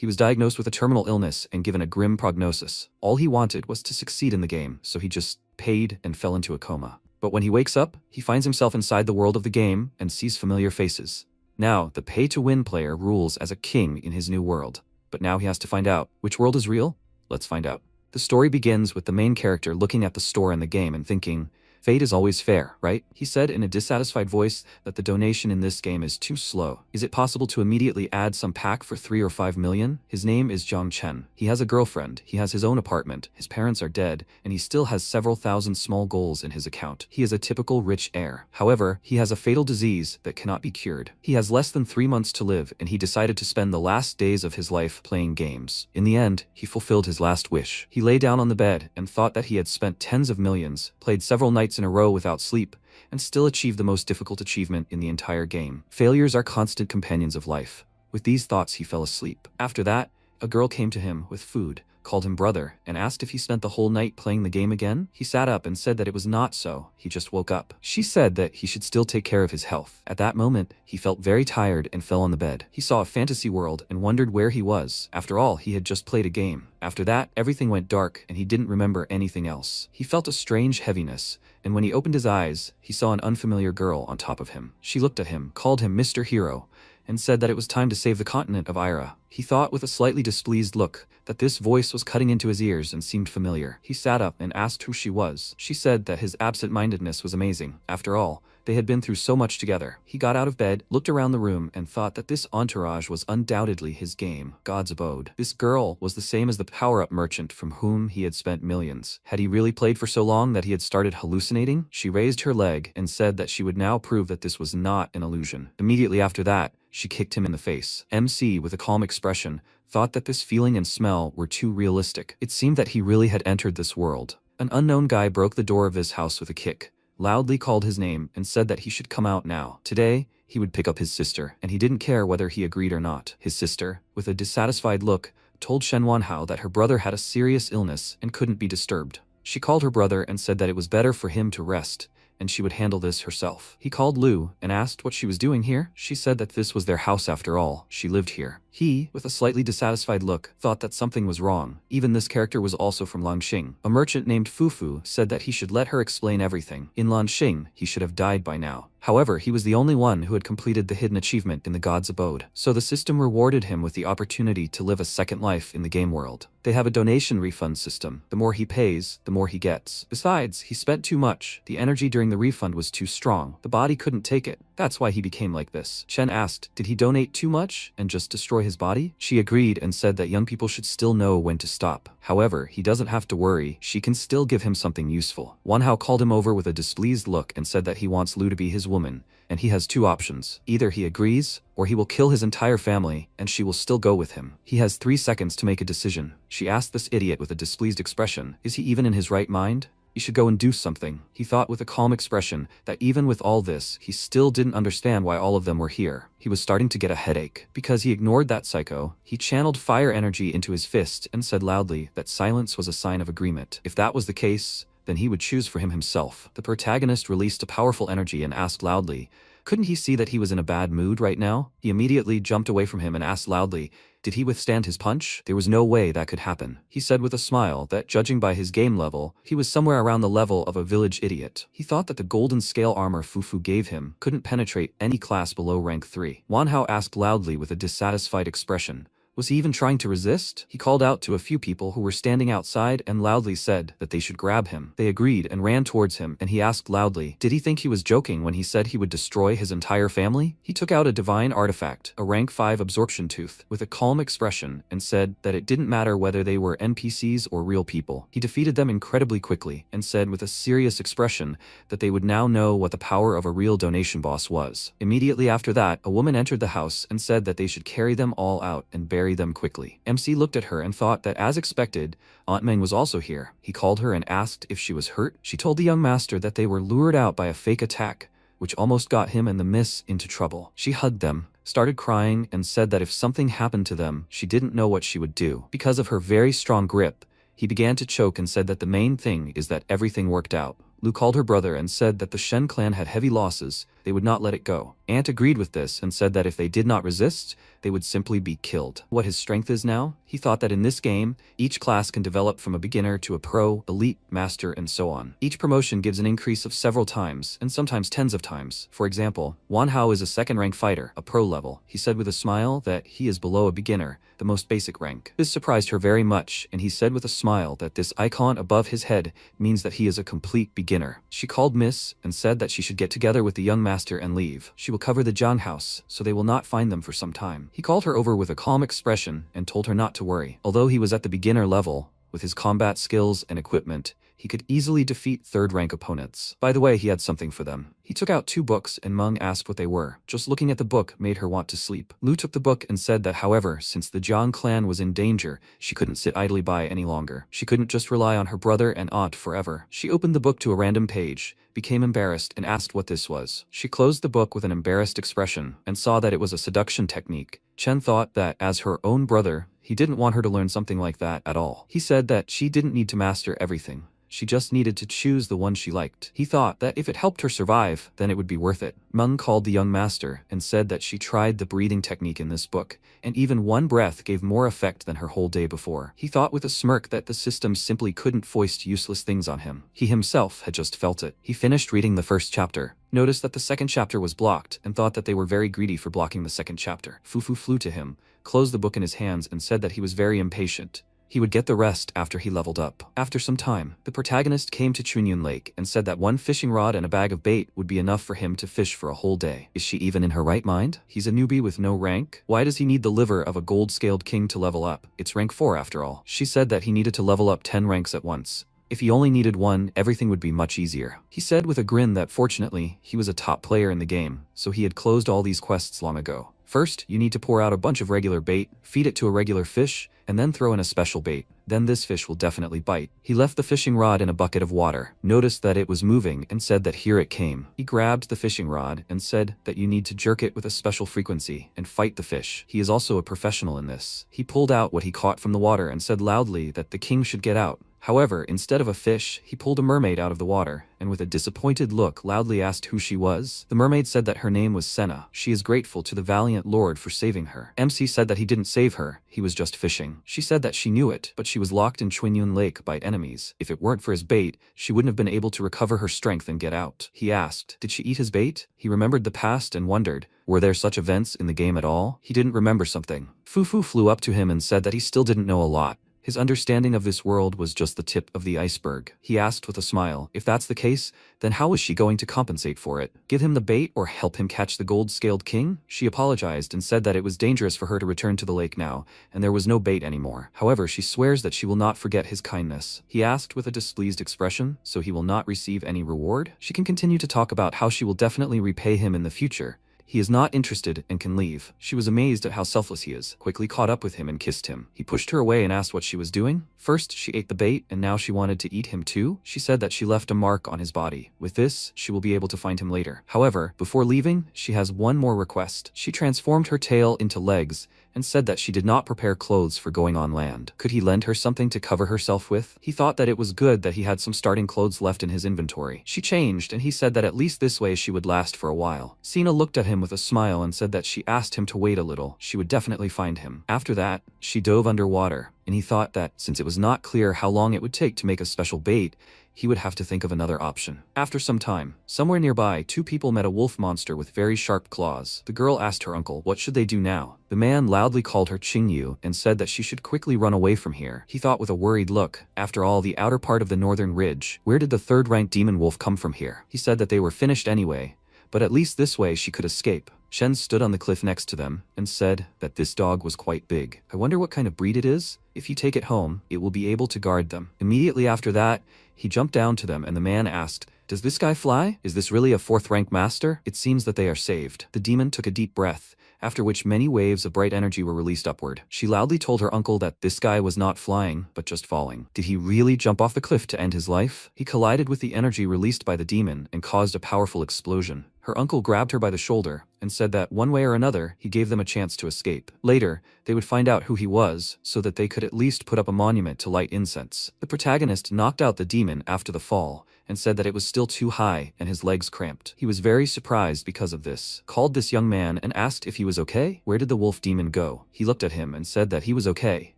He was diagnosed with a terminal illness and given a grim prognosis. All he wanted was to succeed in the game, so he just paid and fell into a coma. But when he wakes up, he finds himself inside the world of the game and sees familiar faces. Now, the pay-to-win player rules as a king in his new world. But now he has to find out, which world is real? Let's find out. The story begins with the main character looking at the store and the game and thinking, "Fate is always fair, right?" He said in a dissatisfied voice that the donation in this game is too slow. Is it possible to immediately add some pack for 3 or 5 million? His name is Zhang Chen. He has a girlfriend, he has his own apartment, his parents are dead, and he still has several thousand small goals in his account. He is a typical rich heir. However, he has a fatal disease that cannot be cured. He has less than 3 months to live, and he decided to spend the last days of his life playing games. In the end, he fulfilled his last wish. He lay down on the bed and thought that he had spent tens of millions, played several nights in a row without sleep, and still achieved the most difficult achievement in the entire game. Failures are constant companions of life. With these thoughts, he fell asleep. After that, a girl came to him with food, called him brother, and asked if he spent the whole night playing the game again. He sat up and said that it was not so, he just woke up. She said that he should still take care of his health. At that moment, he felt very tired and fell on the bed. He saw a fantasy world and wondered where he was. After all, he had just played a game. After that, everything went dark and he didn't remember anything else. He felt a strange heaviness, and when he opened his eyes, he saw an unfamiliar girl on top of him. She looked at him, called him Mr. Hero, and said that it was time to save the continent of Ira. He thought with a slightly displeased look that this voice was cutting into his ears and seemed familiar. He sat up and asked who she was. She said that his absent-mindedness was amazing. After all, they had been through so much together. He got out of bed, looked around the room, and thought that this entourage was undoubtedly his game, God's abode. This girl was the same as the power-up merchant from whom he had spent millions. Had he really played for so long that he had started hallucinating? She raised her leg and said that she would now prove that this was not an illusion. Immediately after that, she kicked him in the face. MC, with a calm expression, thought that this feeling and smell were too realistic. It seemed that he really had entered this world. An unknown guy broke the door of his house with a kick, loudly called his name, and said that he should come out now. Today, he would pick up his sister, and he didn't care whether he agreed or not. His sister, with a dissatisfied look, told Shen Wanhao that her brother had a serious illness and couldn't be disturbed. She called her brother and said that it was better for him to rest, and she would handle this herself. He called Lu and asked what she was doing here. She said that this was their house after all. She lived here. He, with a slightly dissatisfied look, thought that something was wrong. Even this character was also from Lanxing. A merchant named Fufu said that he should let her explain everything. In Lanxing, he should have died by now. However, he was the only one who had completed the hidden achievement in the God's Abode, so the system rewarded him with the opportunity to live a second life in the game world. They have a donation refund system. The more he pays, the more he gets. Besides, he spent too much. The energy during the refund was too strong. The body couldn't take it. That's why he became like this. Chen asked, did he donate too much and just destroy his body? She agreed and said that young people should still know when to stop. However, he doesn't have to worry. She can still give him something useful. Wanhao called him over with a displeased look and said that he wants Lu to be his woman, and he has 2 options. Either he agrees, or he will kill his entire family, and she will still go with him. He has 3 seconds to make a decision. She asked this idiot with a displeased expression, is he even in his right mind? He should go and do something. He thought with a calm expression that even with all this, he still didn't understand why all of them were here. He was starting to get a headache. Because he ignored that psycho, he channeled fire energy into his fist and said loudly that silence was a sign of agreement. If that was the case, then he would choose for himself. The protagonist released a powerful energy and asked loudly, couldn't he see that he was in a bad mood right now? He immediately jumped away from him and asked loudly, did he withstand his punch? There was no way that could happen. He said with a smile that judging by his game level, he was somewhere around the level of a village idiot. He thought that the golden scale armor Fufu gave him couldn't penetrate any class below rank 3. Wanhao asked loudly with a dissatisfied expression, was he even trying to resist? He called out to a few people who were standing outside and loudly said that they should grab him. They agreed and ran towards him, and he asked loudly, did he think he was joking when he said he would destroy his entire family? He took out a divine artifact, a rank 5 absorption tooth, with a calm expression and said that it didn't matter whether they were NPCs or real people. He defeated them incredibly quickly and said with a serious expression that they would now know what the power of a real donation boss was. Immediately after that, a woman entered the house and said that they should carry them all out and bury them quickly. MC looked at her and thought that as expected, Aunt Meng was also here. He called her and asked if she was hurt. She told the young master that they were lured out by a fake attack, which almost got him and the miss into trouble. She hugged them, started crying, and said that if something happened to them, she didn't know what she would do. Because of her very strong grip, he began to choke and said that the main thing is that everything worked out. Lu called her brother and said that the Shen clan had heavy losses, they would not let it go. Ant agreed with this and said that if they did not resist, they would simply be killed. What his strength is now? He thought that in this game, each class can develop from a beginner to a pro, elite, master, and so on. Each promotion gives an increase of several times, and sometimes tens of times. For example, Manhwa is a second-rank fighter, a pro level. He said with a smile that he is below a beginner, the most basic rank. This surprised her very much, and he said with a smile that this icon above his head means that he is a complete beginner. She called Miss and said that she should get together with the young master and leave. She will cover the Jiang house, so they will not find them for some time. He called her over with a calm expression and told her not to worry. Although he was at the beginner level, with his combat skills and equipment, he could easily defeat third-rank opponents. By the way, he had something for them. He took out 2 books and Meng asked what they were. Just looking at the book made her want to sleep. Lu took the book and said that however, since the Jiang clan was in danger, she couldn't sit idly by any longer. She couldn't just rely on her brother and aunt forever. She opened the book to a random page, became embarrassed and asked what this was. She closed the book with an embarrassed expression and saw that it was a seduction technique. Chen thought that as her own brother, he didn't want her to learn something like that at all. He said that she didn't need to master everything. She just needed to choose the one she liked. He thought that if it helped her survive, then it would be worth it. Meng called the young master and said that she tried the breathing technique in this book, and even one breath gave more effect than her whole day before. He thought with a smirk that the system simply couldn't foist useless things on him. He himself had just felt it. He finished reading the first chapter, noticed that the second chapter was blocked, and thought that they were very greedy for blocking the second chapter. Fufu flew to him, closed the book in his hands and said that he was very impatient. He would get the rest after he leveled up. After some time, the protagonist came to Chunyun Lake and said that 1 fishing rod and a bag of bait would be enough for him to fish for a whole day. Is she even in her right mind? He's a newbie with no rank. Why does he need the liver of a gold-scaled king to level up? It's rank 4 after all. She said that he needed to level up 10 ranks at once. If he only needed 1, everything would be much easier. He said with a grin that fortunately, he was a top player in the game, so he had closed all these quests long ago. First, you need to pour out a bunch of regular bait, feed it to a regular fish, and then throw in a special bait. Then this fish will definitely bite. He left the fishing rod in a bucket of water, noticed that it was moving, and said that here it came. He grabbed the fishing rod and said that you need to jerk it with a special frequency and fight the fish. He is also a professional in this. He pulled out what he caught from the water and said loudly that the king should get out. However, instead of a fish, he pulled a mermaid out of the water, and with a disappointed look loudly asked who she was. The mermaid said that her name was Senna. She is grateful to the valiant lord for saving her. MC said that he didn't save her, he was just fishing. She said that she knew it, but she was locked in Chunyun Lake by enemies. If it weren't for his bait, she wouldn't have been able to recover her strength and get out. He asked, did she eat his bait? He remembered the past and wondered, were there such events in the game at all? He didn't remember something. Fufu flew up to him and said that he still didn't know a lot. His understanding of this world was just the tip of the iceberg. He asked with a smile, if that's the case, then how was she going to compensate for it? Give him the bait or help him catch the gold-scaled king? She apologized and said that it was dangerous for her to return to the lake now, and there was no bait anymore. However, she swears that she will not forget his kindness. He asked with a displeased expression, so he will not receive any reward? She can continue to talk about how she will definitely repay him in the future. He is not interested and can leave. She was amazed at how selfless he is, quickly caught up with him and kissed him. He pushed her away and asked what she was doing. First, she ate the bait and now she wanted to eat him too. She said that she left a mark on his body. With this, she will be able to find him later. However, before leaving, she has one more request. She transformed her tail into legs and said that she did not prepare clothes for going on land. Could he lend her something to cover herself with? He thought that it was good that he had some starting clothes left in his inventory. She changed and he said that at least this way she would last for a while. Sina looked at him with a smile and said that she asked him to wait a little. She would definitely find him. After that, she dove underwater, and he thought that since it was not clear how long it would take to make a special bait, he would have to think of another option. After some time, somewhere nearby, 2 people met a wolf monster with very sharp claws. The girl asked her uncle, what should they do now? The man loudly called her Qingyu and said that she should quickly run away from here. He thought with a worried look, after all, the outer part of the northern ridge, where did the 3rd-ranked demon wolf come from here? He said that they were finished anyway, but at least this way she could escape. Shen stood on the cliff next to them and said that this dog was quite big. I wonder what kind of breed it is? If you take it home, it will be able to guard them. Immediately after that, he jumped down to them and the man asked, does this guy fly? Is this really a 4th-rank master? It seems that they are saved. The demon took a deep breath, after which many waves of bright energy were released upward. She loudly told her uncle that this guy was not flying, but just falling. Did he really jump off the cliff to end his life? He collided with the energy released by the demon and caused a powerful explosion. Her uncle grabbed her by the shoulder and said that one way or another, he gave them a chance to escape. Later, they would find out who he was so that they could at least put up a monument to light incense. The protagonist knocked out the demon after the fall and said that it was still too high and his legs cramped. He was very surprised because of this, called this young man and asked if he was okay. Where did the wolf demon go? He looked at him and said that he was okay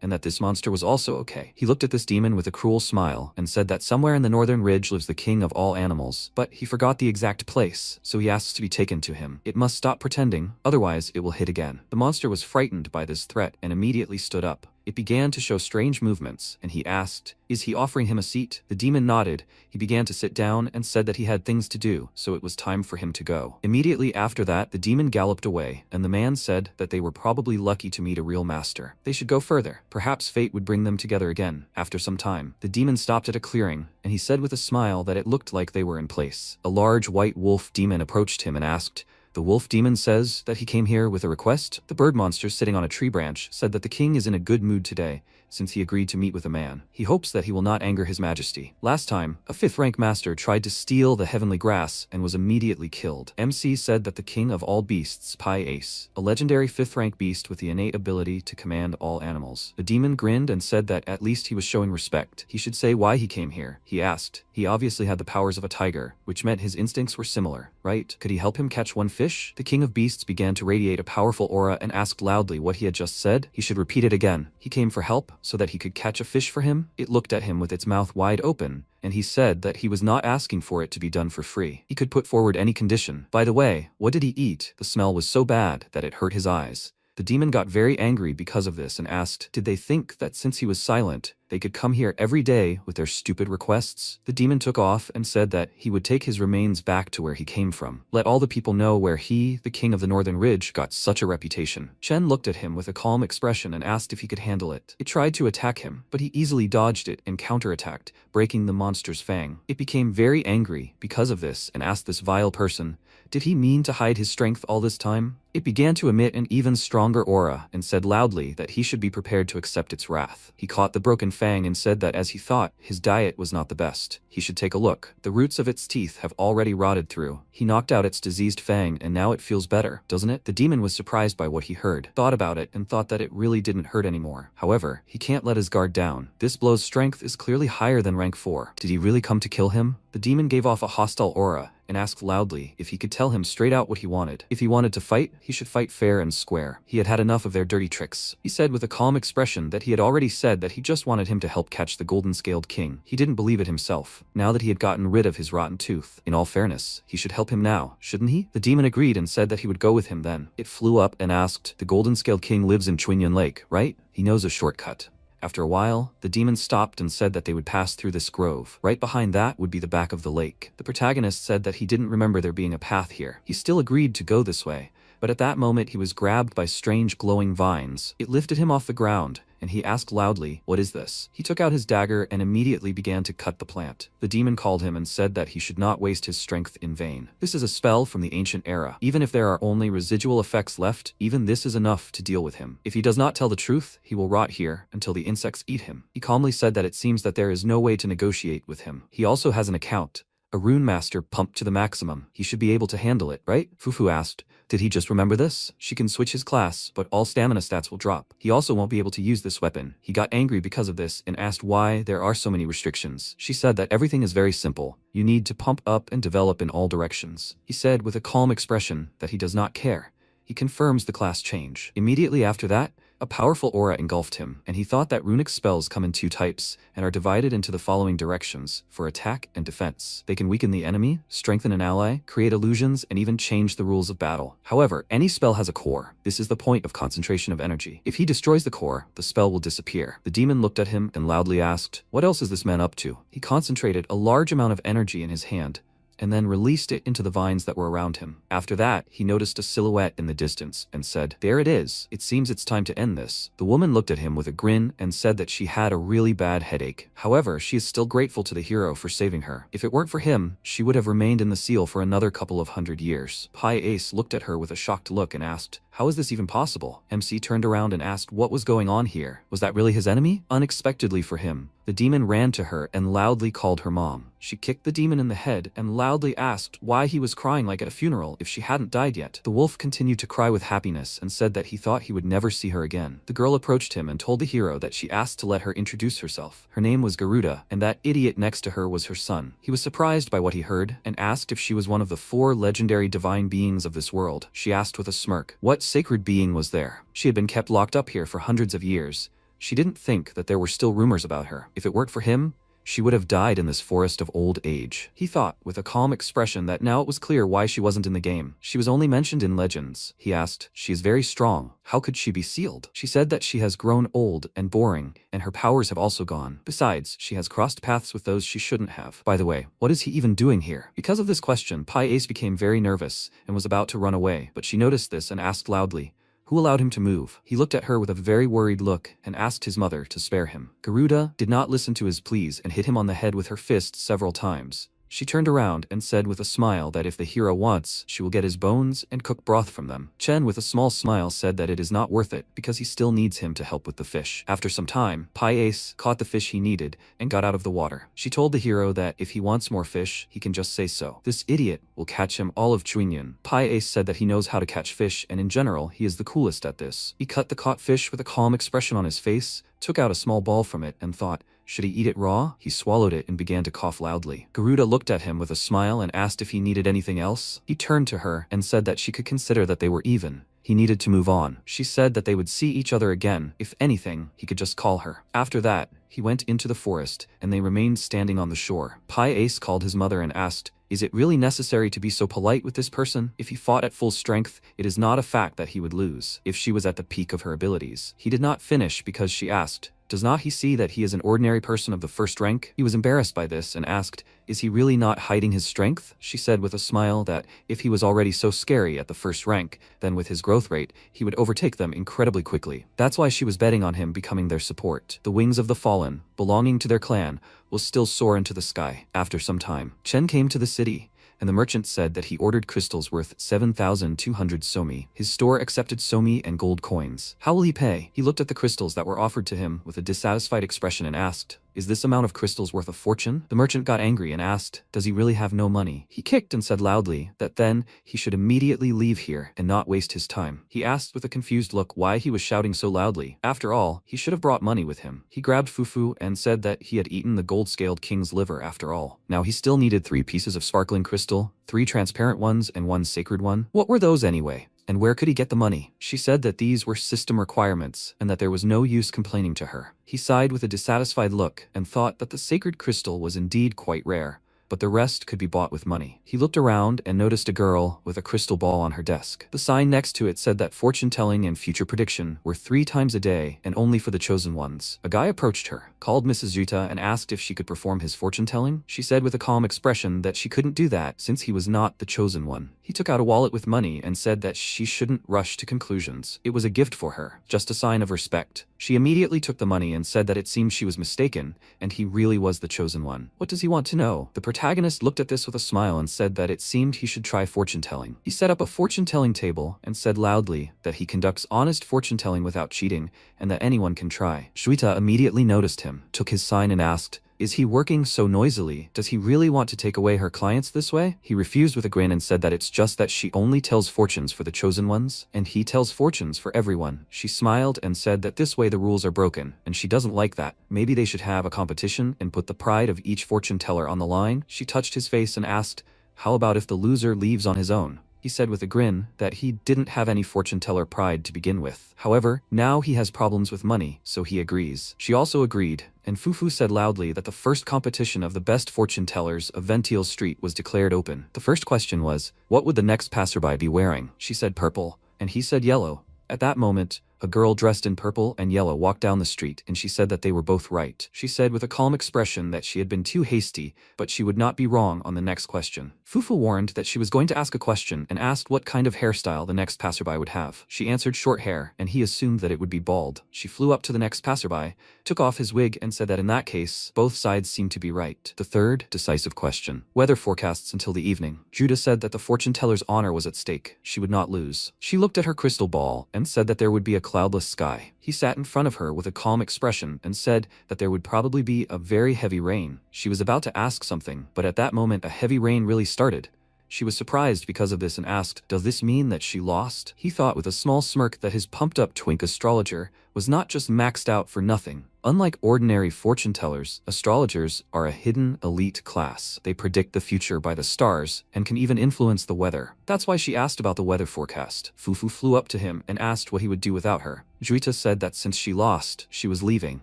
and that this monster was also okay. He looked at this demon with a cruel smile and said that somewhere in the northern ridge lives the king of all animals, but he forgot the exact place, so he asks to be taken to him. It must stop pretending, otherwise it will hit again. The monster was frightened by this threat and immediately stood up. It began to show strange movements, and he asked, "Is he offering him a seat?" The demon nodded. He began to sit down and said that he had things to do, so it was time for him to go. Immediately after that, the demon galloped away, and the man said that they were probably lucky to meet a real master. They should go further. Perhaps fate would bring them together again. After some time, the demon stopped at a clearing, and he said with a smile that it looked like they were in place. A large white wolf demon approached him and asked, "The wolf demon says that he came here with a request." The bird monster sitting on a tree branch said that the king is in a good mood today, since he agreed to meet with a man. He hopes that he will not anger his majesty. Last time, a 5th rank master tried to steal the heavenly grass and was immediately killed. MC said that the king of all beasts, Pi Ace, a legendary 5th rank beast with the innate ability to command all animals. The demon grinned and said that at least he was showing respect. He should say why he came here. He asked. He obviously had the powers of a tiger, which meant his instincts were similar, right? Could he help him catch one fish? The king of beasts began to radiate a powerful aura and asked loudly what he had just said. He should repeat it again. He came for help, so that he could catch a fish for him. It looked at him with its mouth wide open, and he said that he was not asking for it to be done for free. He could put forward any condition. By the way, what did he eat? The smell was so bad that it hurt his eyes. The demon got very angry because of this and asked, did they think that since he was silent, they could come here every day with their stupid requests? The demon took off and said that he would take his remains back to where he came from. Let all the people know where he, the king of the northern ridge, got such a reputation. Chen looked at him with a calm expression and asked if he could handle it. It tried to attack him, but he easily dodged it and counterattacked, breaking the monster's fang. It became very angry because of this and asked this vile person, did he mean to hide his strength all this time? It began to emit an even stronger aura and said loudly that he should be prepared to accept its wrath. He caught the broken fang and said that as he thought, his diet was not the best. He should take a look. The roots of its teeth have already rotted through. He knocked out its diseased fang and now it feels better, doesn't it? The demon was surprised by what he heard, thought about it and thought that it really didn't hurt anymore. However, he can't let his guard down. This blow's strength is clearly higher than rank 4. Did he really come to kill him? The demon gave off a hostile aura and asked loudly if he could tell him straight out what he wanted. If he wanted to fight, he should fight fair and square. He had had enough of their dirty tricks. He said with a calm expression that he had already said that he just wanted him to help catch the golden-scaled king. He didn't believe it himself, now that he had gotten rid of his rotten tooth. In all fairness, he should help him now, shouldn't he? The demon agreed and said that he would go with him then. It flew up and asked, the golden-scaled king lives in Chuinyan Lake, right? He knows a shortcut. After a while, the demon stopped and said that they would pass through this grove. Right behind that would be the back of the lake. The protagonist said that he didn't remember there being a path here. He still agreed to go this way, but at that moment he was grabbed by strange glowing vines. It lifted him off the ground, and he asked loudly, what is this? He took out his dagger and immediately began to cut the plant. The demon called him and said that he should not waste his strength in vain. This is a spell from the ancient era. Even if there are only residual effects left, even this is enough to deal with him. If he does not tell the truth, he will rot here until the insects eat him. He calmly said that it seems that there is no way to negotiate with him. He also has an account. A rune master pumped to the maximum. He should be able to handle it, right? Fufu asked. Did he just remember this? She can switch his class, but all stamina stats will drop. He also won't be able to use this weapon. He got angry because of this and asked why there are so many restrictions. She said that everything is very simple. You need to pump up and develop in all directions. He said with a calm expression that he does not care. He confirms the class change. Immediately after that, a powerful aura engulfed him, and he thought that runic spells come in 2 types and are divided into the following directions: for attack and defense. They can weaken the enemy, strengthen an ally, create illusions, and even change the rules of battle. However, any spell has a core. This is the point of concentration of energy. If he destroys the core, the spell will disappear. The demon looked at him and loudly asked, what else is this man up to? He concentrated a large amount of energy in his hand and then released it into the vines that were around him. After that, he noticed a silhouette in the distance and said, there it is. It seems it's time to end this. The woman looked at him with a grin and said that she had a really bad headache. However, she is still grateful to the hero for saving her. If it weren't for him, she would have remained in the seal for another couple of 100 years. Pi Ace looked at her with a shocked look and asked, How is this even possible? MC turned around and asked what was going on here. Was that really his enemy? Unexpectedly for him, the demon ran to her and loudly called her mom. She kicked the demon in the head and loudly asked why he was crying like at a funeral if she hadn't died yet. The wolf continued to cry with happiness and said that he thought he would never see her again. The girl approached him and told the hero that she asked to let her introduce herself. Her name was Garuda, and that idiot next to her was her son. He was surprised by what he heard and asked if she was one of the 4 legendary divine beings of this world. She asked with a smirk, what sacred being was there? She had been kept locked up here for hundreds of years. She didn't think that there were still rumors about her. If it weren't for him, she would have died in this forest of old age. He thought, with a calm expression, that now it was clear why she wasn't in the game. She was only mentioned in legends. He asked, she is very strong. How could she be sealed? She said that she has grown old and boring, and her powers have also gone. Besides, she has crossed paths with those she shouldn't have. By the way, what is he even doing here? Because of this question, Pi Ace became very nervous and was about to run away, but she noticed this and asked loudly, who allowed him to move? He looked at her with a very worried look and asked his mother to spare him. Garuda did not listen to his pleas and hit him on the head with her fist several times. She turned around and said with a smile that if the hero wants, she will get his bones and cook broth from them. Chen, with a small smile, said that it is not worth it because he still needs him to help with the fish. After some time, Pi Ace caught the fish he needed and got out of the water. She told the hero that if he wants more fish, he can just say so. This idiot will catch him all of Chuinyan. Pi Ace said that he knows how to catch fish and in general, he is the coolest at this. He cut the caught fish with a calm expression on his face, took out a small ball from it and thought, should he eat it raw? He swallowed it and began to cough loudly. Garuda looked at him with a smile and asked if he needed anything else. He turned to her and said that she could consider that they were even. He needed to move on. She said that they would see each other again. If anything, he could just call her. After that, he went into the forest and they remained standing on the shore. Pi Ace called his mother and asked, is it really necessary to be so polite with this person? If he fought at full strength, it is not a fact that he would lose. If she was at the peak of her abilities. He did not finish because she asked, does not he see that he is an ordinary person of the first rank? He was embarrassed by this and asked, is he really not hiding his strength? She said with a smile that if he was already so scary at the first rank, then with his growth rate, he would overtake them incredibly quickly. That's why she was betting on him becoming their support. The wings of the fallen, belonging to their clan, will still soar into the sky. After some time, Chen came to the city, and the merchant said that he ordered crystals worth 7,200 somi. His store accepted somi and gold coins. How will he pay? He looked at the crystals that were offered to him with a dissatisfied expression and asked, is this amount of crystals worth a fortune? The merchant got angry and asked, does he really have no money? He kicked and said loudly that then he should immediately leave here and not waste his time. He asked with a confused look why he was shouting so loudly. After all, he should have brought money with him. He grabbed Fufu and said that he had eaten the gold-scaled king's liver after all. Now he still needed 3 pieces of sparkling crystal, 3 transparent ones and 1 sacred one. What were those anyway? And where could he get the money? She said that these were system requirements and that there was no use complaining to her. He sighed with a dissatisfied look and thought that the sacred crystal was indeed quite rare, but the rest could be bought with money. He looked around and noticed a girl with a crystal ball on her desk. The sign next to it said that fortune-telling and future prediction were 3 times a day and only for the chosen ones. A guy approached her, called Mrs. Yuta and asked if she could perform his fortune-telling. She said with a calm expression that she couldn't do that since he was not the chosen one. He took out a wallet with money and said that she shouldn't rush to conclusions. It was a gift for her, just a sign of respect. She immediately took the money and said that it seemed she was mistaken and he really was the chosen one. What does he want to know? The protagonist looked at this with a smile and said that it seemed he should try fortune-telling. He set up a fortune-telling table and said loudly that he conducts honest fortune-telling without cheating and that anyone can try. Shuita immediately noticed him, took his sign and asked, is he working so noisily? Does he really want to take away her clients this way? He refused with a grin and said that it's just that she only tells fortunes for the chosen ones, and he tells fortunes for everyone. She smiled and said that this way the rules are broken, and she doesn't like that. Maybe they should have a competition and put the pride of each fortune teller on the line. She touched his face and asked, how about if the loser leaves on his own? He said with a grin that he didn't have any fortune teller pride to begin with. However, now he has problems with money, so he agrees. She also agreed, and Fufu said loudly that the first competition of the best fortune tellers of Ventiel Street was declared open. The first question was, what would the next passerby be wearing? She said purple, and he said yellow. At that moment, A girl dressed in purple and yellow walked down the street, and she said that they were both right. She said with a calm expression that she had been too hasty, but she would not be wrong on the next question. Fufu warned that she was going to ask a question and asked what kind of hairstyle the next passerby would have. She answered short hair, and he assumed that it would be bald. She flew up to the next passerby, took off his wig, and said that in that case, both sides seemed to be right. The third, decisive question. Weather forecasts until the evening. Judah said that the fortune teller's honor was at stake. She would not lose. She looked at her crystal ball and said that there would be a cloudless sky. He sat in front of her with a calm expression and said that there would probably be a very heavy rain. She was about to ask something, but at that moment a heavy rain really started. She was surprised because of this and asked, "Does this mean that she lost?" He thought with a small smirk that his pumped-up twink astrologer was not just maxed out for nothing. Unlike ordinary fortune tellers, astrologers are a hidden elite class. They predict the future by the stars and can even influence the weather. That's why she asked about the weather forecast. Fufu flew up to him and asked what he would do without her. Juita said that since she lost, she was leaving,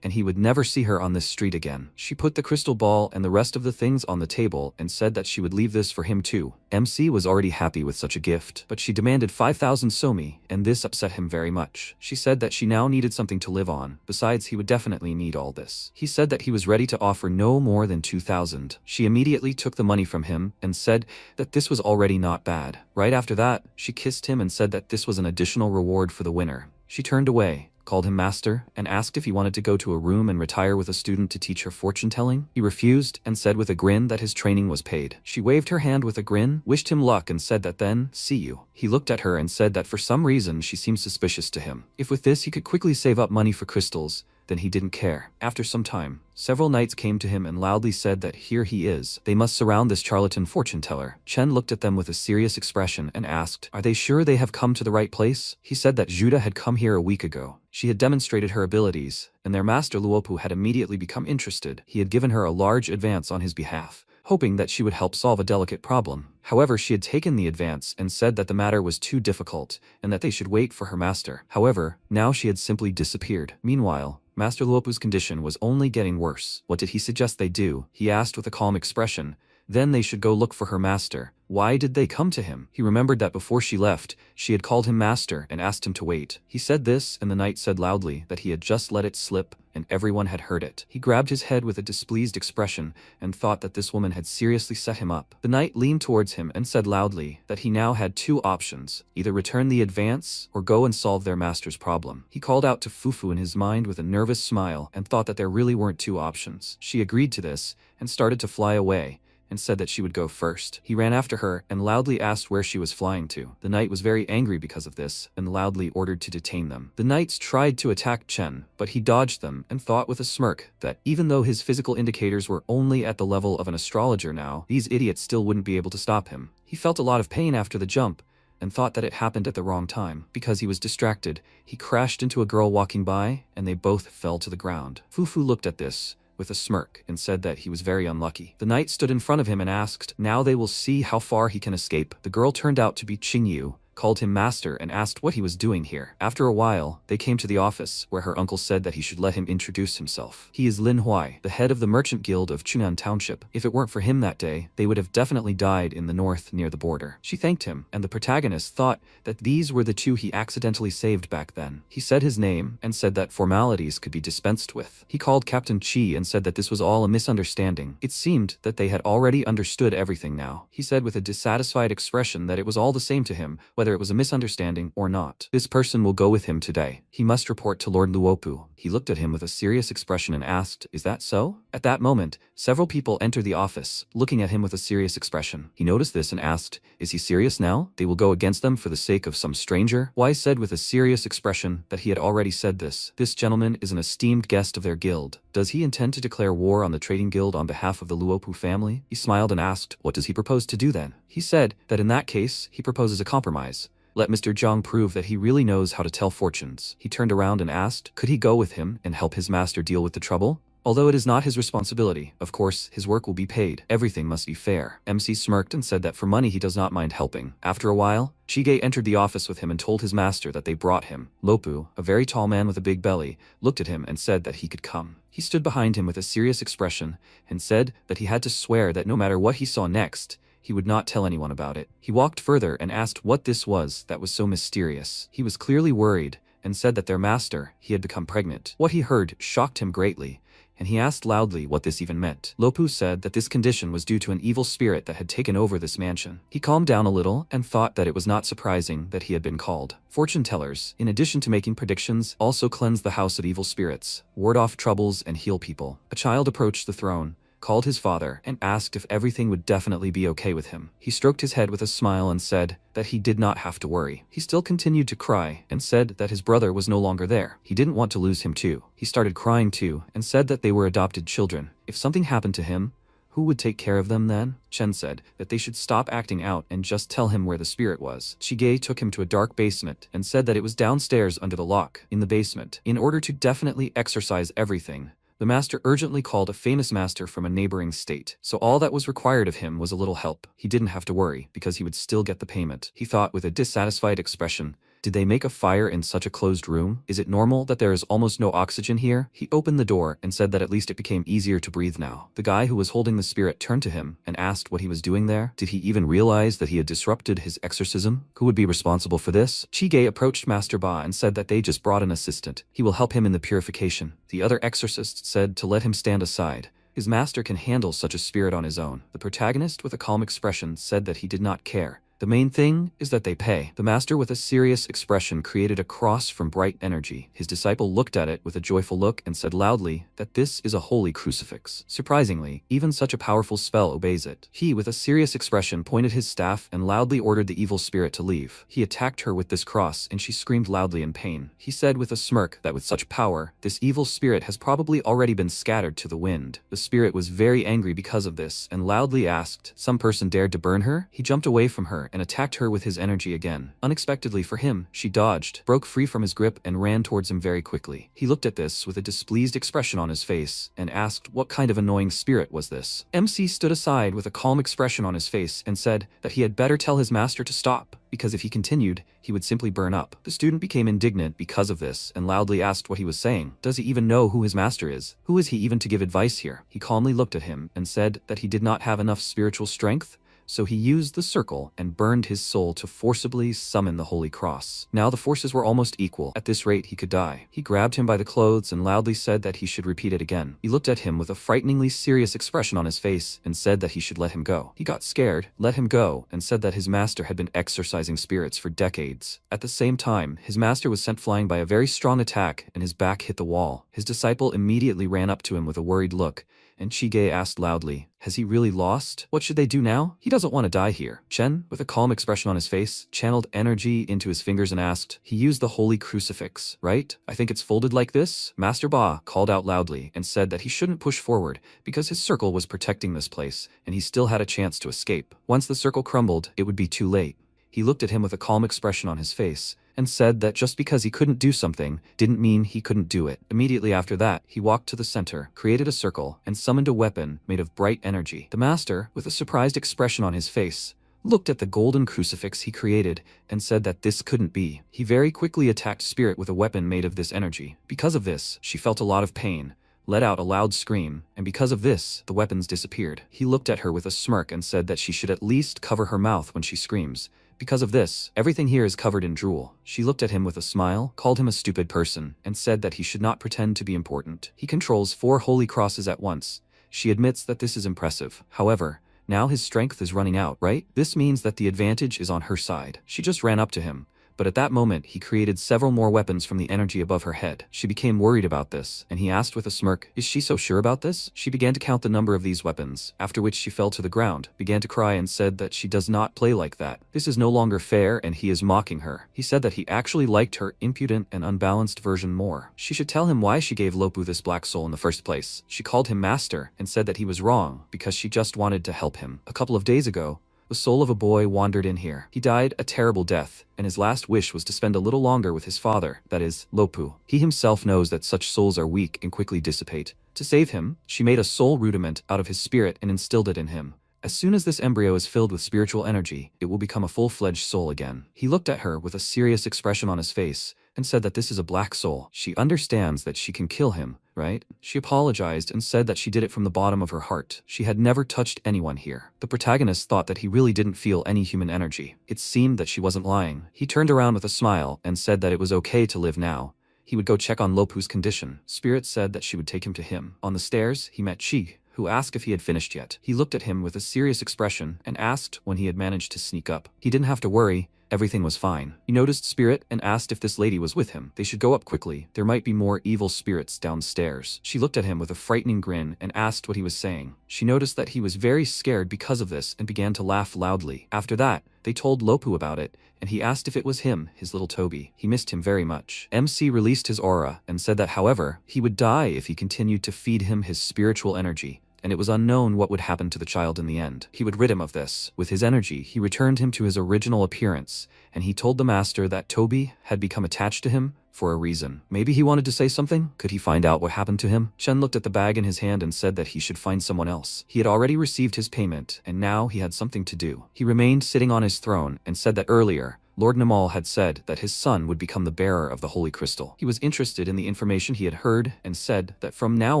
and he would never see her on this street again. She put the crystal ball and the rest of the things on the table and said that she would leave this for him too. MC was already happy with such a gift, but she demanded 5,000 somi, and this upset him very much. She said that she now needed something to live on. Besides, he would definitely need all this. He said that he was ready to offer no more than 2,000. She immediately took the money from him and said that this was already not bad. Right after that, she kissed him and said that this was an additional reward for the winner. She turned away, called him master, and asked if he wanted to go to a room and retire with a student to teach her fortune-telling. He refused and said with a grin that his training was paid. She waved her hand with a grin, wished him luck, and said that then, "See you." He looked at her and said that for some reason she seemed suspicious to him. If with this he could quickly save up money for crystals, then he didn't care. After some time, several knights came to him and loudly said that here he is. They must surround this charlatan fortune teller. Chen looked at them with a serious expression and asked, "Are they sure they have come to the right place?" He said that Judah had come here a week ago. She had demonstrated her abilities, and their master Luopu had immediately become interested. He had given her a large advance on his behalf, hoping that she would help solve a delicate problem. However, she had taken the advance and said that the matter was too difficult and that they should wait for her master. However, now she had simply disappeared. Meanwhile, Master Luopu's condition was only getting worse. What did he suggest they do? He asked with a calm expression. Then they should go look for her master. Why did they come to him? He remembered that before she left, she had called him master and asked him to wait. He said this, and the knight said loudly that he had just let it slip, and everyone had heard it. He grabbed his head with a displeased expression and thought that this woman had seriously set him up. The knight leaned towards him and said loudly that he now had two options, either return the advance or go and solve their master's problem. He called out to Fufu in his mind with a nervous smile and thought that there really weren't two options. She agreed to this and started to fly away, and said that she would go first. He ran after her and loudly asked where she was flying to. The knight was very angry because of this and loudly ordered to detain them. The knights tried to attack Chen, but he dodged them and thought with a smirk that even though his physical indicators were only at the level of an astrologer now, these idiots still wouldn't be able to stop him. He felt a lot of pain after the jump and thought that it happened at the wrong time. Because he was distracted, he crashed into a girl walking by and they both fell to the ground. Fufu looked at this with a smirk and said that he was very unlucky. The knight stood in front of him and asked, "Now they will see how far he can escape." The girl turned out to be Qingyu, called him master and asked what he was doing here. After a while, they came to the office where her uncle said that he should let him introduce himself. He is Lin Huai, the head of the merchant guild of Chunan Township. If it weren't for him that day, they would have definitely died in the north near the border. She thanked him, and the protagonist thought that these were the two he accidentally saved back then. He said his name and said that formalities could be dispensed with. He called Captain Chi and said that this was all a misunderstanding. It seemed that they had already understood everything now. He said with a dissatisfied expression that it was all the same to him, whether it was a misunderstanding or not. This person will go with him today. He must report to Lord Luopu. He looked at him with a serious expression and asked, "Is that so?" At that moment, several people entered the office, looking at him with a serious expression. He noticed this and asked, "Is he serious now? They will go against them for the sake of some stranger?" Wai said with a serious expression that he had already said this. This gentleman is an esteemed guest of their guild. Does he intend to declare war on the trading guild on behalf of the Luopu family? He smiled and asked, "What does he propose to do then?" He said that in that case, he proposes a compromise. Let Mr. Zhang prove that he really knows how to tell fortunes. He turned around and asked, could he go with him and help his master deal with the trouble? Although it is not his responsibility, of course, his work will be paid. Everything must be fair. MC smirked and said that for money he does not mind helping. After a while, Chige entered the office with him and told his master that they brought him. Lopu, a very tall man with a big belly, looked at him and said that he could come. He stood behind him with a serious expression and said that he had to swear that no matter what he saw next, he would not tell anyone about it. He walked further and asked what this was that was so mysterious. He was clearly worried and said that their master, he had become pregnant. What he heard shocked him greatly, and he asked loudly what this even meant. Lopu said that this condition was due to an evil spirit that had taken over this mansion. He calmed down a little and thought that it was not surprising that he had been called. Fortune tellers, in addition to making predictions, also cleanse the house of evil spirits, ward off troubles, and heal people. A child approached the throne, called his father, and asked if everything would definitely be okay with him. He stroked his head with a smile and said that he did not have to worry. He still continued to cry and said that his brother was no longer there. He didn't want to lose him too. He started crying too and said that they were adopted children. If something happened to him, who would take care of them then? Chen said that they should stop acting out and just tell him where the spirit was. Chige took him to a dark basement and said that it was downstairs under the lock in the basement. In order to definitely exorcise everything, the master urgently called a famous master from a neighboring state. So all that was required of him was a little help. He didn't have to worry, because he would still get the payment. He thought with a dissatisfied expression, did they make a fire in such a closed room? Is it normal that there is almost no oxygen here? He opened the door and said that at least it became easier to breathe now. The guy who was holding the spirit turned to him and asked what he was doing there. Did he even realize that he had disrupted his exorcism? Who would be responsible for this? Chige approached Master Ba and said that they just brought an assistant. He will help him in the purification. The other exorcists said to let him stand aside. His master can handle such a spirit on his own. The protagonist with a calm expression said that he did not care. The main thing is that they pay. The master with a serious expression created a cross from bright energy. His disciple looked at it with a joyful look and said loudly that this is a holy crucifix. Surprisingly, even such a powerful spell obeys it. He, with a serious expression, pointed his staff and loudly ordered the evil spirit to leave. He attacked her with this cross and she screamed loudly in pain. He said with a smirk that with such power, this evil spirit has probably already been scattered to the wind. The spirit was very angry because of this and loudly asked, some person dared to burn her? He jumped away from her and attacked her with his energy again. Unexpectedly for him, she dodged, broke free from his grip and ran towards him very quickly. He looked at this with a displeased expression on his face and asked what kind of annoying spirit was this. MC stood aside with a calm expression on his face and said that he had better tell his master to stop, because if he continued, he would simply burn up. The student became indignant because of this and loudly asked what he was saying. Does he even know who his master is? Who is he even to give advice here? He calmly looked at him and said that he did not have enough spiritual strength, so he used the circle and burned his soul to forcibly summon the Holy Cross. Now the forces were almost equal. At this rate he could die. He grabbed him by the clothes and loudly said that he should repeat it again. He looked at him with a frighteningly serious expression on his face and said that he should let him go. He got scared, let him go, and said that his master had been exorcising spirits for decades. At the same time, his master was sent flying by a very strong attack and his back hit the wall. His disciple immediately ran up to him with a worried look, and Chige asked loudly, has he really lost? What should they do now? He doesn't want to die here. Chen, with a calm expression on his face, channeled energy into his fingers and asked, he used the holy crucifix, right? I think it's folded like this? Master Ba called out loudly and said that he shouldn't push forward because his circle was protecting this place and he still had a chance to escape. Once the circle crumbled, it would be too late. He looked at him with a calm expression on his face and said that just because he couldn't do something didn't mean he couldn't do it. Immediately after that, he walked to the center, created a circle, and summoned a weapon made of bright energy. The master, with a surprised expression on his face, looked at the golden crucifix he created and said that this couldn't be. He very quickly attacked Spirit with a weapon made of this energy. Because of this, she felt a lot of pain, let out a loud scream, and because of this, the weapons disappeared. He looked at her with a smirk and said that she should at least cover her mouth when she screams. Because of this, everything here is covered in drool. She looked at him with a smile, called him a stupid person, and said that he should not pretend to be important. He controls 4 holy crosses at once. She admits that this is impressive. However, now his strength is running out, right? This means that the advantage is on her side. She just ran up to him, but at that moment he created several more weapons from the energy above her head. She became worried about this, and he asked with a smirk, is she so sure about this? She began to count the number of these weapons, after which she fell to the ground, began to cry and said that she does not play like that. This is no longer fair and he is mocking her. He said that he actually liked her impudent and unbalanced version more. She should tell him why she gave Lopu this black soul in the first place. She called him master and said that he was wrong because she just wanted to help him. A couple of days ago, the soul of a boy wandered in here. He died a terrible death, and his last wish was to spend a little longer with his father, that is, Lopu. He himself knows that such souls are weak and quickly dissipate. To save him, she made a soul rudiment out of his spirit and instilled it in him. As soon as this embryo is filled with spiritual energy, it will become a full-fledged soul again. He looked at her with a serious expression on his face and said that this is a black soul. She understands that she can kill him, right? She apologized and said that she did it from the bottom of her heart. She had never touched anyone here. The protagonist thought that he really didn't feel any human energy. It seemed that she wasn't lying. He turned around with a smile and said that it was okay to live now. He would go check on Lopu's condition. Spirit said that she would take him to him. On the stairs, he met Chi, who asked if he had finished yet. He looked at him with a serious expression and asked when he had managed to sneak up. He didn't have to worry. Everything was fine. He noticed Spirit and asked if this lady was with him. They should go up quickly. There might be more evil spirits downstairs. She looked at him with a frightening grin and asked what he was saying. She noticed that he was very scared because of this and began to laugh loudly. After that, they told Lopu about it, and he asked if it was him, his little Toby. He missed him very much. MC released his aura and said that, however, he would die if he continued to feed him his spiritual energy, and it was unknown what would happen to the child in the end. He would rid him of this. With his energy, he returned him to his original appearance, and he told the master that Toby had become attached to him for a reason. Maybe he wanted to say something? Could he find out what happened to him? Chen looked at the bag in his hand and said that he should find someone else. He had already received his payment, and now he had something to do. He remained sitting on his throne and said that earlier, Lord Namal had said that his son would become the bearer of the Holy Crystal. He was interested in the information he had heard and said that from now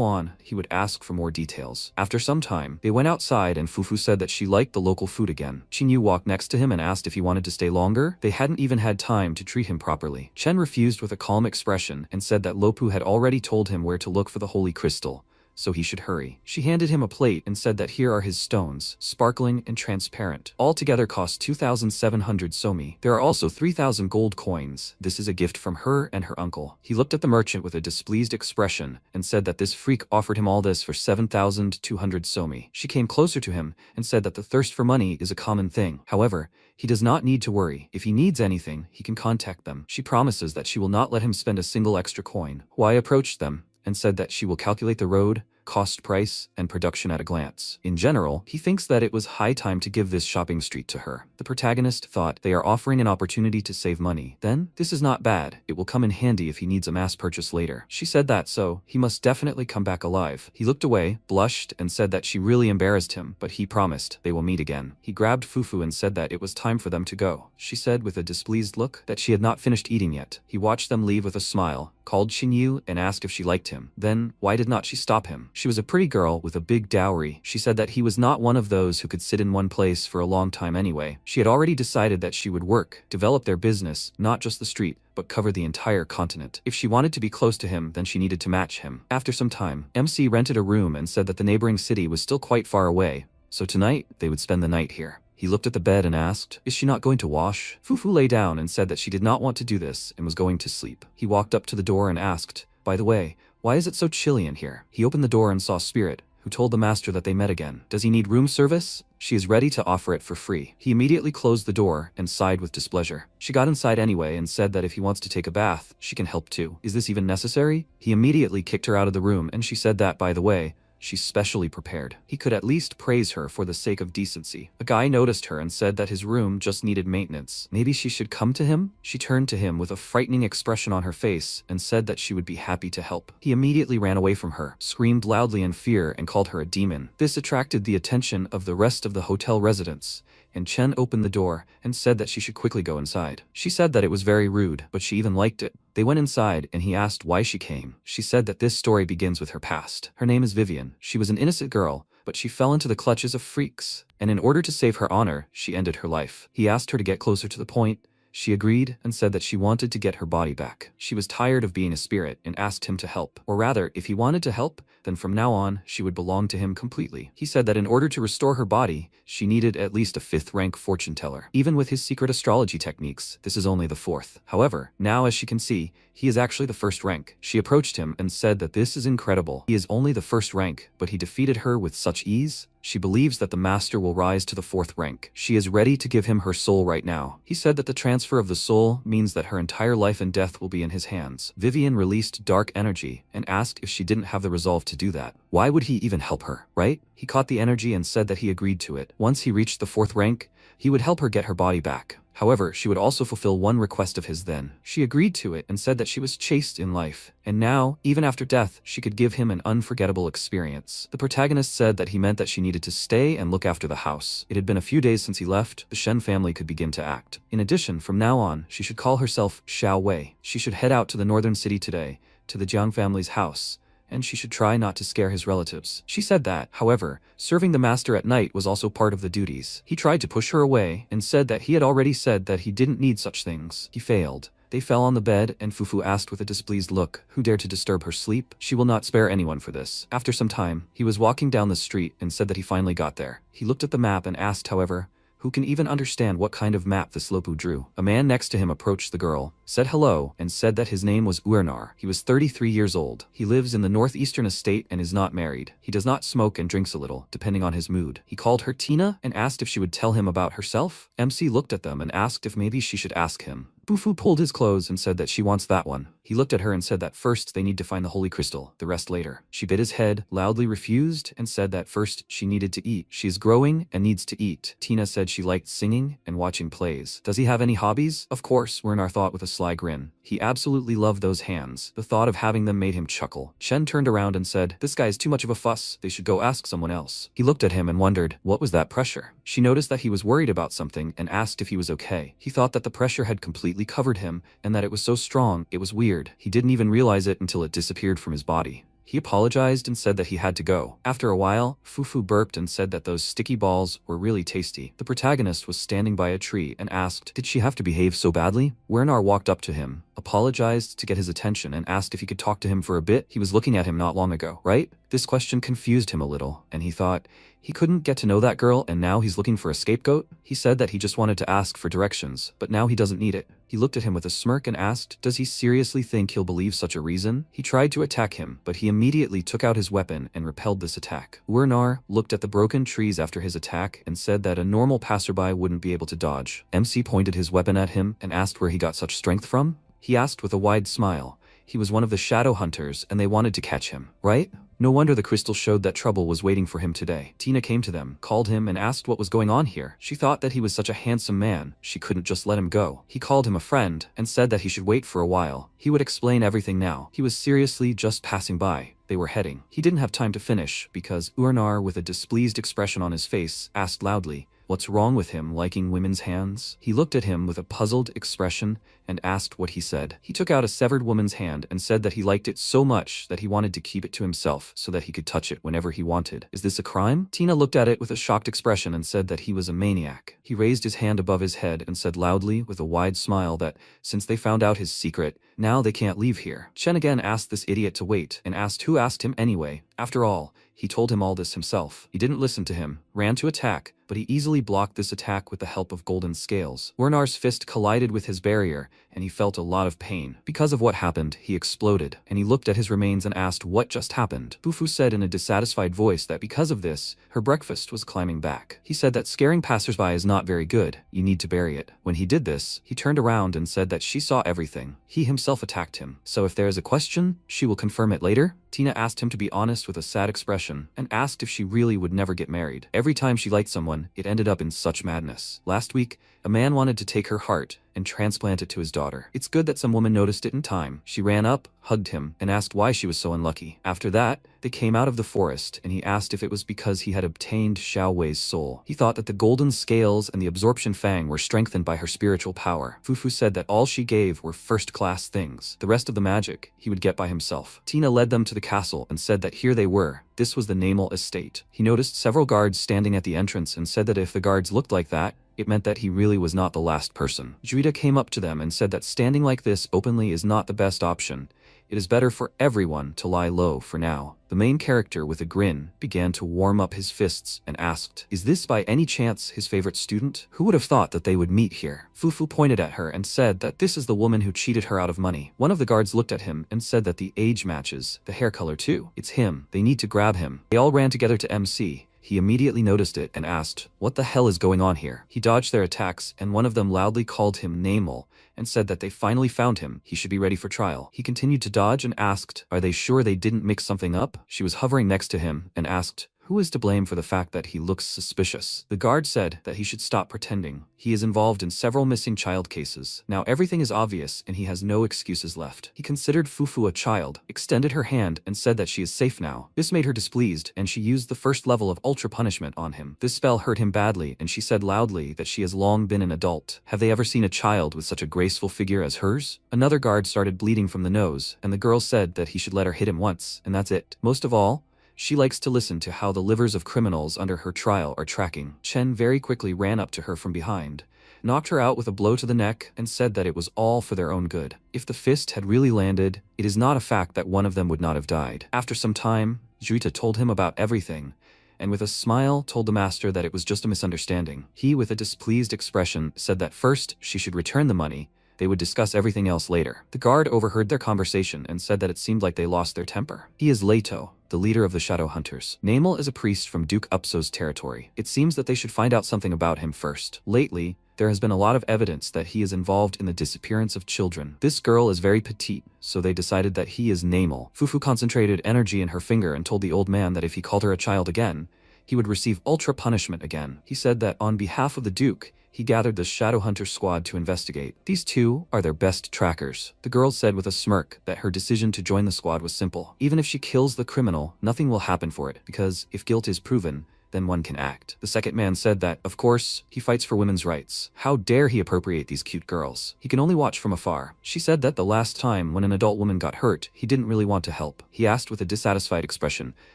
on, he would ask for more details. After some time, they went outside and Fufu said that she liked the local food again. Qingyu walked next to him and asked if he wanted to stay longer. They hadn't even had time to treat him properly. Chen refused with a calm expression and said that Lopu had already told him where to look for the Holy Crystal, so he should hurry. She handed him a plate and said that here are his stones, sparkling and transparent. All together cost 2,700 somi. There are also 3,000 gold coins. This is a gift from her and her uncle. He looked at the merchant with a displeased expression and said that this freak offered him all this for 7,200 somi. She came closer to him and said that the thirst for money is a common thing. However, he does not need to worry. If he needs anything, he can contact them. She promises that she will not let him spend a single extra coin. Huai approached them and said that she will calculate the road, cost price, and production at a glance. In general, he thinks that it was high time to give this shopping street to her. The protagonist thought they are offering an opportunity to save money. Then, this is not bad. It will come in handy if he needs a mass purchase later. She said that so, he must definitely come back alive. He looked away, blushed, and said that she really embarrassed him, but he promised they will meet again. He grabbed Fufu and said that it was time for them to go. She said with a displeased look that she had not finished eating yet. He watched them leave with a smile, called Xinyu and asked if she liked him. Then, why did not she stop him? She was a pretty girl with a big dowry. She said that he was not one of those who could sit in one place for a long time anyway. She had already decided that she would work, develop their business, not just the street, but cover the entire continent. If she wanted to be close to him, then she needed to match him. After some time, MC rented a room and said that the neighboring city was still quite far away, so tonight, they would spend the night here. He looked at the bed and asked, "Is she not going to wash?" Fufu lay down and said that she did not want to do this and was going to sleep. He walked up to the door and asked, "By the way, why is it so chilly in here?" He opened the door and saw Spirit, who told the master that they met again. Does he need room service? She is ready to offer it for free. He immediately closed the door and sighed with displeasure. She got inside anyway and said that if he wants to take a bath, she can help too. Is this even necessary? He immediately kicked her out of the room and she said that, by the way, she's specially prepared. He could at least praise her for the sake of decency. A guy noticed her and said that his room just needed maintenance. Maybe she should come to him? She turned to him with a frightening expression on her face and said that she would be happy to help. He immediately ran away from her, screamed loudly in fear and called her a demon. This attracted the attention of the rest of the hotel residents, and Chen opened the door and said that she should quickly go inside. She said that it was very rude, but she even liked it. They went inside and he asked why she came. She said that this story begins with her past. Her name is Vivian. She was an innocent girl, but she fell into the clutches of freaks, and in order to save her honor, she ended her life. He asked her to get closer to the point. She agreed and said that she wanted to get her body back. She was tired of being a spirit and asked him to help. Or rather, if he wanted to help, then from now on, she would belong to him completely. He said that in order to restore her body, she needed at least a 5th rank fortune teller. Even with his secret astrology techniques, this is only the 4th. However, now as she can see, he is actually the 1st rank. She approached him and said that this is incredible. He is only the 1st rank, but he defeated her with such ease. She believes that the master will rise to the 4th rank. She is ready to give him her soul right now. He said that the transfer of the soul means that her entire life and death will be in his hands. Vivian released dark energy and asked if she didn't have the resolve to do that. Why would he even help her, right? He caught the energy and said that he agreed to it. Once he reached the 4th rank, he would help her get her body back. However, she would also fulfill one request of his then. She agreed to it and said that she was chaste in life, and now, even after death, she could give him an unforgettable experience. The protagonist said that he meant that she needed to stay and look after the house. It had been a few days since he left, the Shen family could begin to act. In addition, from now on, she should call herself Xiao Wei. She should head out to the northern city today, to the Jiang family's house, and she should try not to scare his relatives. She said that, however, serving the master at night was also part of the duties. He tried to push her away and said that he had already said that he didn't need such things. He failed. They fell on the bed, and Fufu asked with a displeased look, "Who dared to disturb her sleep? She will not spare anyone for this." After some time, he was walking down the street and said that he finally got there. He looked at the map and asked, however, who can even understand what kind of map this Lopu drew? A man next to him approached the girl, said hello, and said that his name was Urnar. He was 33 years old. He lives in the northeastern estate and is not married. He does not smoke and drinks a little, depending on his mood. He called her Tina and asked if she would tell him about herself. MC looked at them and asked if maybe she should ask him. Bufu pulled his clothes and said that she wants that one. He looked at her and said that first they need to find the holy crystal, the rest later. She bit his head, loudly refused, and said that first she needed to eat. She is growing and needs to eat. Tina said she liked singing and watching plays. Does he have any hobbies? Of course, Wernar thought with a sly grin. He absolutely loved those hands. The thought of having them made him chuckle. Chen turned around and said, "This guy is too much of a fuss. They should go ask someone else." He looked at him and wondered, what was that pressure? She noticed that he was worried about something and asked if he was okay. He thought that the pressure had completely covered him, and that it was so strong, it was weird. He didn't even realize it until it disappeared from his body. He apologized and said that he had to go. After a while, Fufu burped and said that those sticky balls were really tasty. The protagonist was standing by a tree and asked, did she have to behave so badly? Wernar walked up to him, apologized to get his attention, and asked if he could talk to him for a bit. He was looking at him not long ago, right? This question confused him a little, and he thought, he couldn't get to know that girl and now he's looking for a scapegoat? He said that he just wanted to ask for directions, but now he doesn't need it. He looked at him with a smirk and asked, does he seriously think he'll believe such a reason? He tried to attack him, but he immediately took out his weapon and repelled this attack. Wernar looked at the broken trees after his attack and said that a normal passerby wouldn't be able to dodge. MC pointed his weapon at him and asked where he got such strength from. He asked with a wide smile. He was one of the shadow hunters and they wanted to catch him, right? No wonder the crystal showed that trouble was waiting for him today. Tina came to them, called him, and asked what was going on here. She thought that he was such a handsome man, she couldn't just let him go. He called him a friend, and said that he should wait for a while. He would explain everything now. He was seriously just passing by. They were heading. He didn't have time to finish, because Urnar, with a displeased expression on his face, asked loudly, what's wrong with him liking women's hands? He looked at him with a puzzled expression and asked what he said. He took out a severed woman's hand and said that he liked it so much that he wanted to keep it to himself so that he could touch it whenever he wanted. Is this a crime? Tina looked at it with a shocked expression and said that he was a maniac. He raised his hand above his head and said loudly with a wide smile that, since they found out his secret, now they can't leave here. Chen again asked this idiot to wait and asked who asked him anyway. After all, he told him all this himself. He didn't listen to him, ran to attack, but he easily blocked this attack with the help of golden scales. Wernar's fist collided with his barrier, and he felt a lot of pain. Because of what happened, he exploded, and he looked at his remains and asked what just happened. Bufu said in a dissatisfied voice that because of this, her breakfast was climbing back. He said that scaring passersby is not very good, you need to bury it. When he did this, he turned around and said that she saw everything. He himself attacked him. So if there is a question, she will confirm it later? Tina asked him to be honest with a sad expression, and asked if she really would never get married. Every time she liked someone, it ended up in such madness. Last week, a man wanted to take her heart and transplant it to his daughter. It's good that some woman noticed it in time. She ran up, hugged him, and asked why she was so unlucky. After that, they came out of the forest, and he asked if it was because he had obtained Xiao Wei's soul. He thought that the golden scales and the absorption fang were strengthened by her spiritual power. Fufu said that all she gave were first-class things. The rest of the magic he would get by himself. Tina led them to the castle and said that here they were. This was the Namal estate. He noticed several guards standing at the entrance and said that if the guards looked like that, it meant that he really was not the last person. Juita came up to them and said that standing like this openly is not the best option. It is better for everyone to lie low for now. The main character, with a grin, began to warm up his fists and asked, is this by any chance his favorite student? Who would have thought that they would meet here? Fufu pointed at her and said that this is the woman who cheated her out of money. One of the guards looked at him and said that the age matches, the hair color too. It's him. They need to grab him. They all ran together to MC. He immediately noticed it and asked, what the hell is going on here? He dodged their attacks, and one of them loudly called him Namal and said that they finally found him. He should be ready for trial. He continued to dodge and asked, are they sure they didn't mix something up? She was hovering next to him and asked, Who is to blame for the fact that he looks suspicious? The guard said that he should stop pretending. He is involved in several missing child cases. Now everything is obvious and he has no excuses left. He considered Fufu a child, extended her hand and said that she is safe now. This made her displeased and she used the first level of ultra punishment on him. This spell hurt him badly and she said loudly that she has long been an adult. Have they ever seen a child with such a graceful figure as hers? Another guard started bleeding from the nose and the girl said that he should let her hit him once, and that's it. Most of all, she likes to listen to how the livers of criminals under her trial are tracking. Chen very quickly ran up to her from behind, knocked her out with a blow to the neck, and said that it was all for their own good. If the fist had really landed, it is not a fact that one of them would not have died. After some time, Juita told him about everything, and with a smile told the master that it was just a misunderstanding. He, with a displeased expression, said that first she should return the money. They would discuss everything else later. The guard overheard their conversation and said that it seemed like they lost their temper. He is Leto, the leader of the Shadow Hunters. Namel is a priest from Duke Upso's territory. It seems that they should find out something about him first. Lately, there has been a lot of evidence that he is involved in the disappearance of children. This girl is very petite, so they decided that he is Namel. Fufu concentrated energy in her finger and told the old man that if he called her a child again, he would receive ultra punishment again. He said that on behalf of the Duke, he gathered the Shadowhunter squad to investigate. These two are their best trackers. The girl said with a smirk that her decision to join the squad was simple. Even if she kills the criminal, nothing will happen for it, because if guilt is proven, then one can act. The second man said that, of course, he fights for women's rights. How dare he appropriate these cute girls? He can only watch from afar. She said that the last time when an adult woman got hurt, he didn't really want to help. He asked with a dissatisfied expression,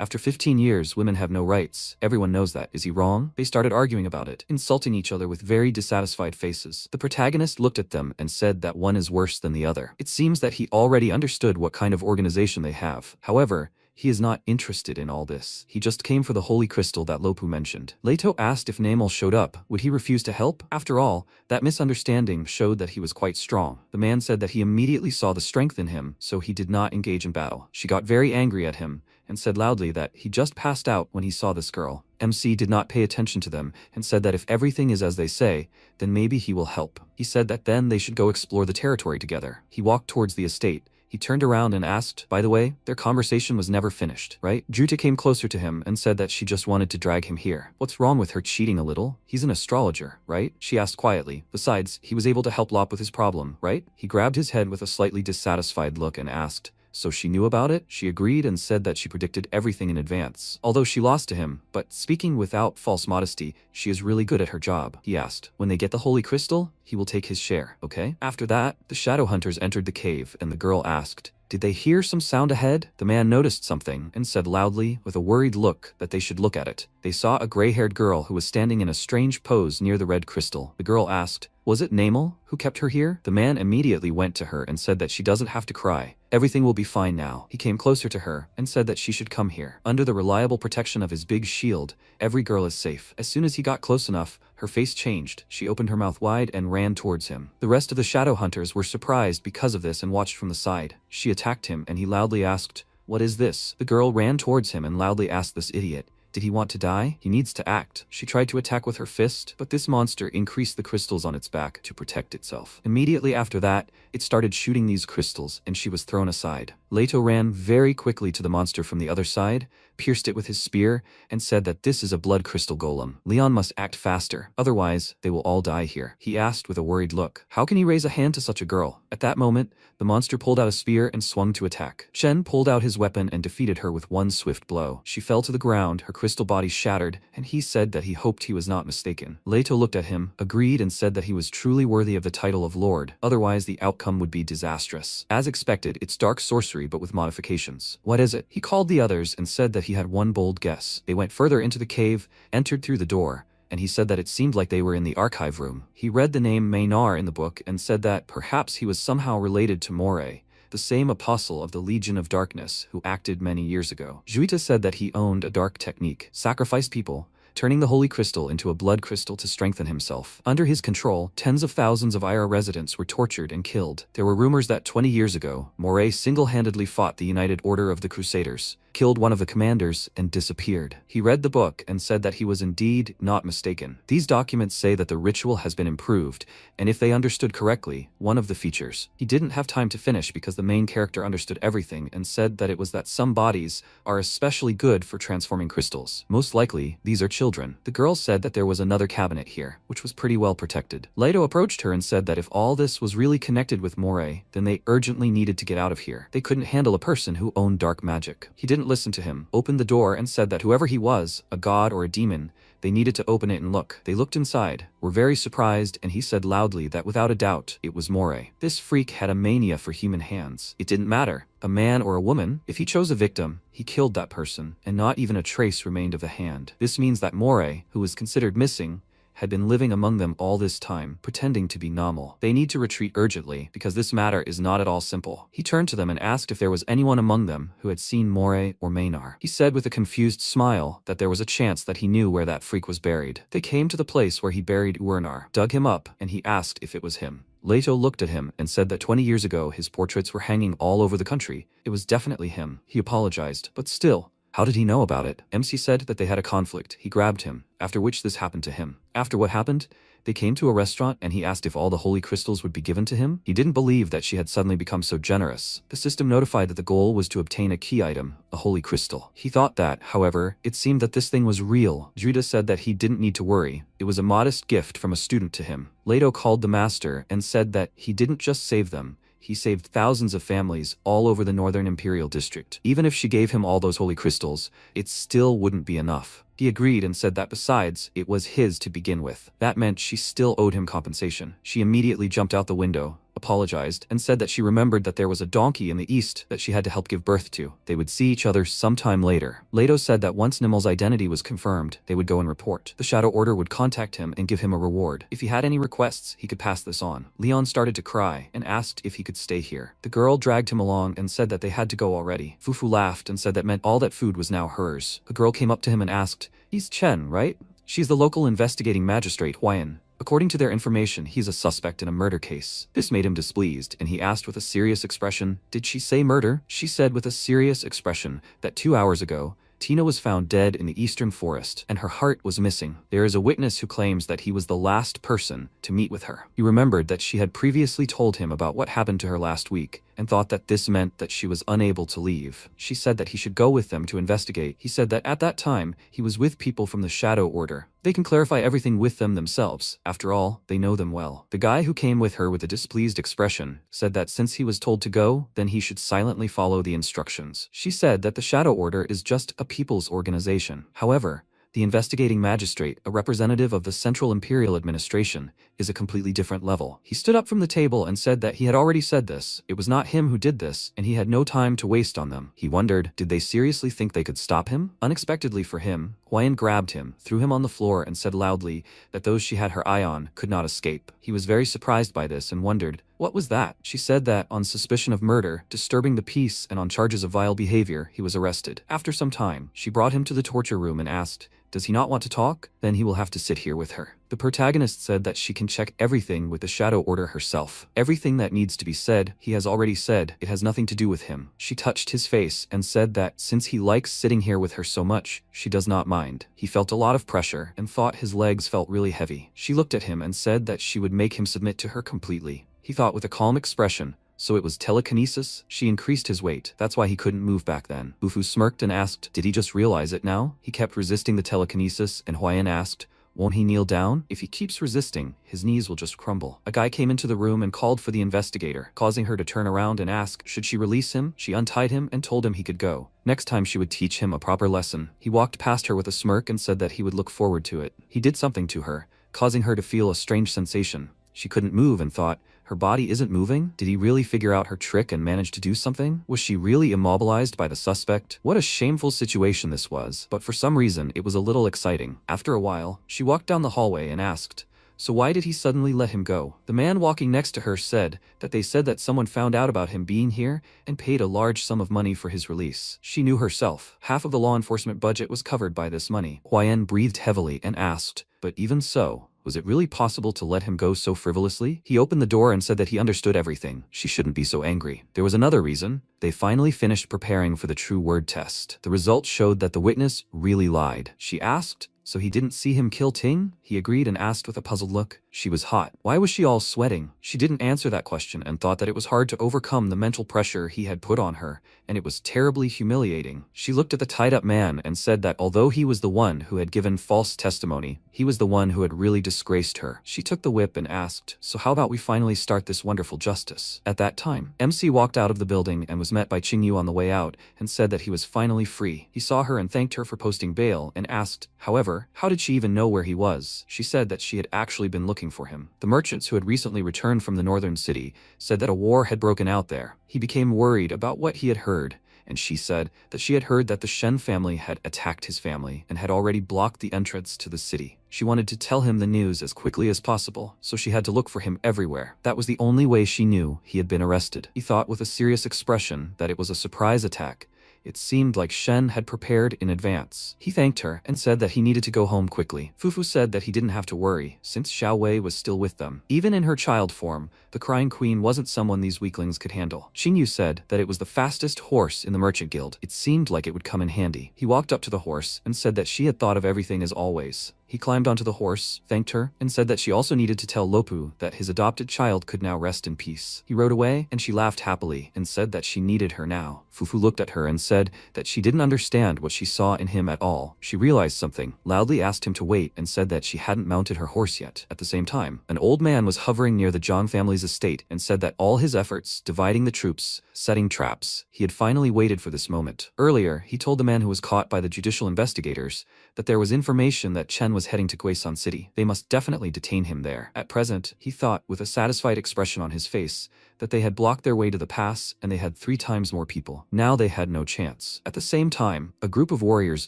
after 15 years, women have no rights. Everyone knows that. Is he wrong? They started arguing about it, insulting each other with very dissatisfied faces. The protagonist looked at them and said that one is worse than the other. It seems that he already understood what kind of organization they have. However, he is not interested in all this. He just came for the holy crystal that Lopu mentioned. Leto asked if Namel showed up. Would he refuse to help? After all, that misunderstanding showed that he was quite strong. The man said that he immediately saw the strength in him, so he did not engage in battle. She got very angry at him and said loudly that he just passed out when he saw this girl. MC did not pay attention to them and said that if everything is as they say, then maybe he will help. He said that then they should go explore the territory together. He walked towards the estate. He turned around and asked, by the way, their conversation was never finished, right? Juta came closer to him and said that she just wanted to drag him here. What's wrong with her cheating a little? He's an astrologer, right? She asked quietly. Besides, he was able to help Lop with his problem, right? He grabbed his head with a slightly dissatisfied look and asked, so she knew about it? She agreed and said that she predicted everything in advance. Although she lost to him, but speaking without false modesty, she is really good at her job. He asked, when they get the holy crystal, he will take his share, okay? After that, the shadow hunters entered the cave and the girl asked, did they hear some sound ahead? The man noticed something and said loudly, with a worried look, that they should look at it. They saw a gray-haired girl who was standing in a strange pose near the red crystal. The girl asked, was it Namel who kept her here? The man immediately went to her and said that she doesn't have to cry. Everything will be fine now. He came closer to her and said that she should come here. Under the reliable protection of his big shield, every girl is safe. As soon as he got close enough, her face changed. She opened her mouth wide and ran towards him. The rest of the shadow hunters were surprised because of this and watched from the side. She attacked him and he loudly asked, what is this? The girl ran towards him and loudly asked this idiot, did he want to die? He needs to act. She tried to attack with her fist, but this monster increased the crystals on its back to protect itself. Immediately after that, it started shooting these crystals and she was thrown aside. Leto ran very quickly to the monster from the other side, pierced it with his spear, and said that this is a blood crystal golem. Leon must act faster, otherwise they will all die here. He asked with a worried look, how can he raise a hand to such a girl? At that moment, the monster pulled out a spear and swung to attack. Shen pulled out his weapon and defeated her with one swift blow. She fell to the ground, her crystal body shattered, and he said that he hoped he was not mistaken. Leto looked at him, agreed, and said that he was truly worthy of the title of Lord, otherwise the outcome would be disastrous. As expected, it's dark sorcery but with modifications. What is it? He called the others and said that he had one bold guess. They went further into the cave, entered through the door, and he said that it seemed like they were in the archive room. He read the name Maynard in the book and said that perhaps he was somehow related to Moray, the same apostle of the Legion of Darkness who acted many years ago. Juita said that he owned a dark technique, sacrifice people, turning the holy crystal into a blood crystal to strengthen himself. Under his control, tens of thousands of IR residents were tortured and killed. There were rumors that 20 years ago, Moray single-handedly fought the United Order of the Crusaders, killed one of the commanders, and disappeared. He read the book and said that he was indeed not mistaken. These documents say that the ritual has been improved, and if they understood correctly, one of the features. He didn't have time to finish because the main character understood everything and said that it was that some bodies are especially good for transforming crystals. Most likely, these are children. The girl said that there was another cabinet here, which was pretty well protected. Leto approached her and said that if all this was really connected with Moray, then they urgently needed to get out of here. They couldn't handle a person who owned dark magic. He didn't listen to him, opened the door and said that whoever he was, a god or a demon, they needed to open it and look. They looked inside, were very surprised, and he said loudly that without a doubt, it was Moray. This freak had a mania for human hands. It didn't matter, a man or a woman, if he chose a victim, he killed that person, and not even a trace remained of the hand. This means that Moray, who was considered missing, had been living among them all this time, pretending to be normal. They need to retreat urgently, because this matter is not at all simple. He turned to them and asked if there was anyone among them who had seen Moray or Maynard. He said with a confused smile that there was a chance that he knew where that freak was buried. They came to the place where he buried Urnar, dug him up, and he asked if it was him. Leto looked at him and said that 20 years ago his portraits were hanging all over the country. It was definitely him. He apologized, but still, how did he know about it? MC said that they had a conflict. He grabbed him, after which this happened to him. After what happened, they came to a restaurant and he asked if all the holy crystals would be given to him. He didn't believe that she had suddenly become so generous. The system notified that the goal was to obtain a key item, a holy crystal. He thought that, however, it seemed that this thing was real. Judah said that he didn't need to worry. It was a modest gift from a student to him. Leto called the master and said that he didn't just save them. He saved thousands of families all over the Northern Imperial District. Even if she gave him all those holy crystals, it still wouldn't be enough. He agreed and said that besides, it was his to begin with. That meant she still owed him compensation. She immediately jumped out the window, apologized, and said that she remembered that there was a donkey in the east that she had to help give birth to. They would see each other sometime later. Leto said that once Nimmel's identity was confirmed, they would go and report. The Shadow Order would contact him and give him a reward. If he had any requests, he could pass this on. Leon started to cry and asked if he could stay here. The girl dragged him along and said that they had to go already. Fufu laughed and said that meant all that food was now hers. A girl came up to him and asked, "He's Chen, right?" She's the local investigating magistrate, Huayan. According to their information, he's a suspect in a murder case. This made him displeased, and he asked with a serious expression, "Did she say murder?" She said with a serious expression that 2 hours ago, Tina was found dead in the eastern forest, and her heart was missing. There is a witness who claims that he was the last person to meet with her. He remembered that she had previously told him about what happened to her last week, and thought that this meant that she was unable to leave. She said that he should go with them to investigate. He said that at that time, he was with people from the Shadow Order. They can clarify everything with them themselves. After all, they know them well. The guy who came with her with a displeased expression said that since he was told to go, then he should silently follow the instructions. She said that the Shadow Order is just a people's organization. However, the investigating magistrate, a representative of the Central Imperial Administration, is a completely different level. He stood up from the table and said that he had already said this. It was not him who did this, and he had no time to waste on them. He wondered, did they seriously think they could stop him? Unexpectedly for him, Huayan grabbed him, threw him on the floor, and said loudly that those she had her eye on could not escape. He was very surprised by this and wondered, what was that? She said that, on suspicion of murder, disturbing the peace, and on charges of vile behavior, he was arrested. After some time, she brought him to the torture room and asked, does he not want to talk? Then he will have to sit here with her. The protagonist said that she can check everything with the Shadow Order herself. Everything that needs to be said, he has already said. It has nothing to do with him. She touched his face and said that since he likes sitting here with her so much, she does not mind. He felt a lot of pressure and thought his legs felt really heavy. She looked at him and said that she would make him submit to her completely. He thought with a calm expression, so it was telekinesis? She increased his weight. That's why he couldn't move back then. Bufu smirked and asked, did he just realize it now? He kept resisting the telekinesis, and Huayan asked, won't he kneel down? If he keeps resisting, his knees will just crumble. A guy came into the room and called for the investigator, causing her to turn around and ask, should she release him? She untied him and told him he could go. Next time she would teach him a proper lesson. He walked past her with a smirk and said that he would look forward to it. He did something to her, causing her to feel a strange sensation. She couldn't move and thought, her body isn't moving? Did he really figure out her trick and manage to do something? Was she really immobilized by the suspect? What a shameful situation this was, but for some reason it was a little exciting. After a while, she walked down the hallway and asked, so why did he suddenly let him go? The man walking next to her said that they said that someone found out about him being here and paid a large sum of money for his release. She knew herself. Half of the law enforcement budget was covered by this money. Huayan breathed heavily and asked, but even so, Was it really possible to let him go so frivolously? He opened the door and said that he understood everything. She shouldn't be so angry. There was another reason. They finally finished preparing for the true word test. The results showed that the witness really lied. She asked, so he didn't see him kill Ting? He agreed and asked with a puzzled look. She was hot. Why was she all sweating? She didn't answer that question and thought that it was hard to overcome the mental pressure he had put on her, and it was terribly humiliating. She looked at the tied-up man and said that although he was the one who had given false testimony, he was the one who had really disgraced her. She took the whip and asked, so how about we finally start this wonderful justice? At that time, MC walked out of the building and was met by Qingyu on the way out and said that he was finally free. He saw her and thanked her for posting bail and asked, however, how did she even know where he was? She said that she had actually been looking for him. The merchants who had recently returned from the northern city said that a war had broken out there. He became worried about what he had heard, and she said that she had heard that the Shen family had attacked his family and had already blocked the entrance to the city. She wanted to tell him the news as quickly as possible, so she had to look for him everywhere. That was the only way she knew he had been arrested. He thought with a serious expression that it was a surprise attack. It seemed like Shen had prepared in advance. He thanked her and said that he needed to go home quickly. Fufu said that he didn't have to worry, since Xiao Wei was still with them. Even in her child form, the crying queen wasn't someone these weaklings could handle. Xingyu said that it was the fastest horse in the merchant guild. It seemed like it would come in handy. He walked up to the horse and said that she had thought of everything as always. He climbed onto the horse, thanked her, and said that she also needed to tell Lopu that his adopted child could now rest in peace. He rode away, and she laughed happily and said that she needed her now. Fufu looked at her and said that she didn't understand what she saw in him at all. She realized something, loudly asked him to wait, and said that she hadn't mounted her horse yet. At the same time, an old man was hovering near the Zhang family's estate and said that all his efforts, dividing the troops, setting traps, he had finally waited for this moment. Earlier, he told the man who was caught by the judicial investigators that there was information that Chen was heading to Guisan City. They must definitely detain him there. At present, he thought, with a satisfied expression on his face, that they had blocked their way to the pass and they had 3 times more people. Now they had no chance. At the same time, a group of warriors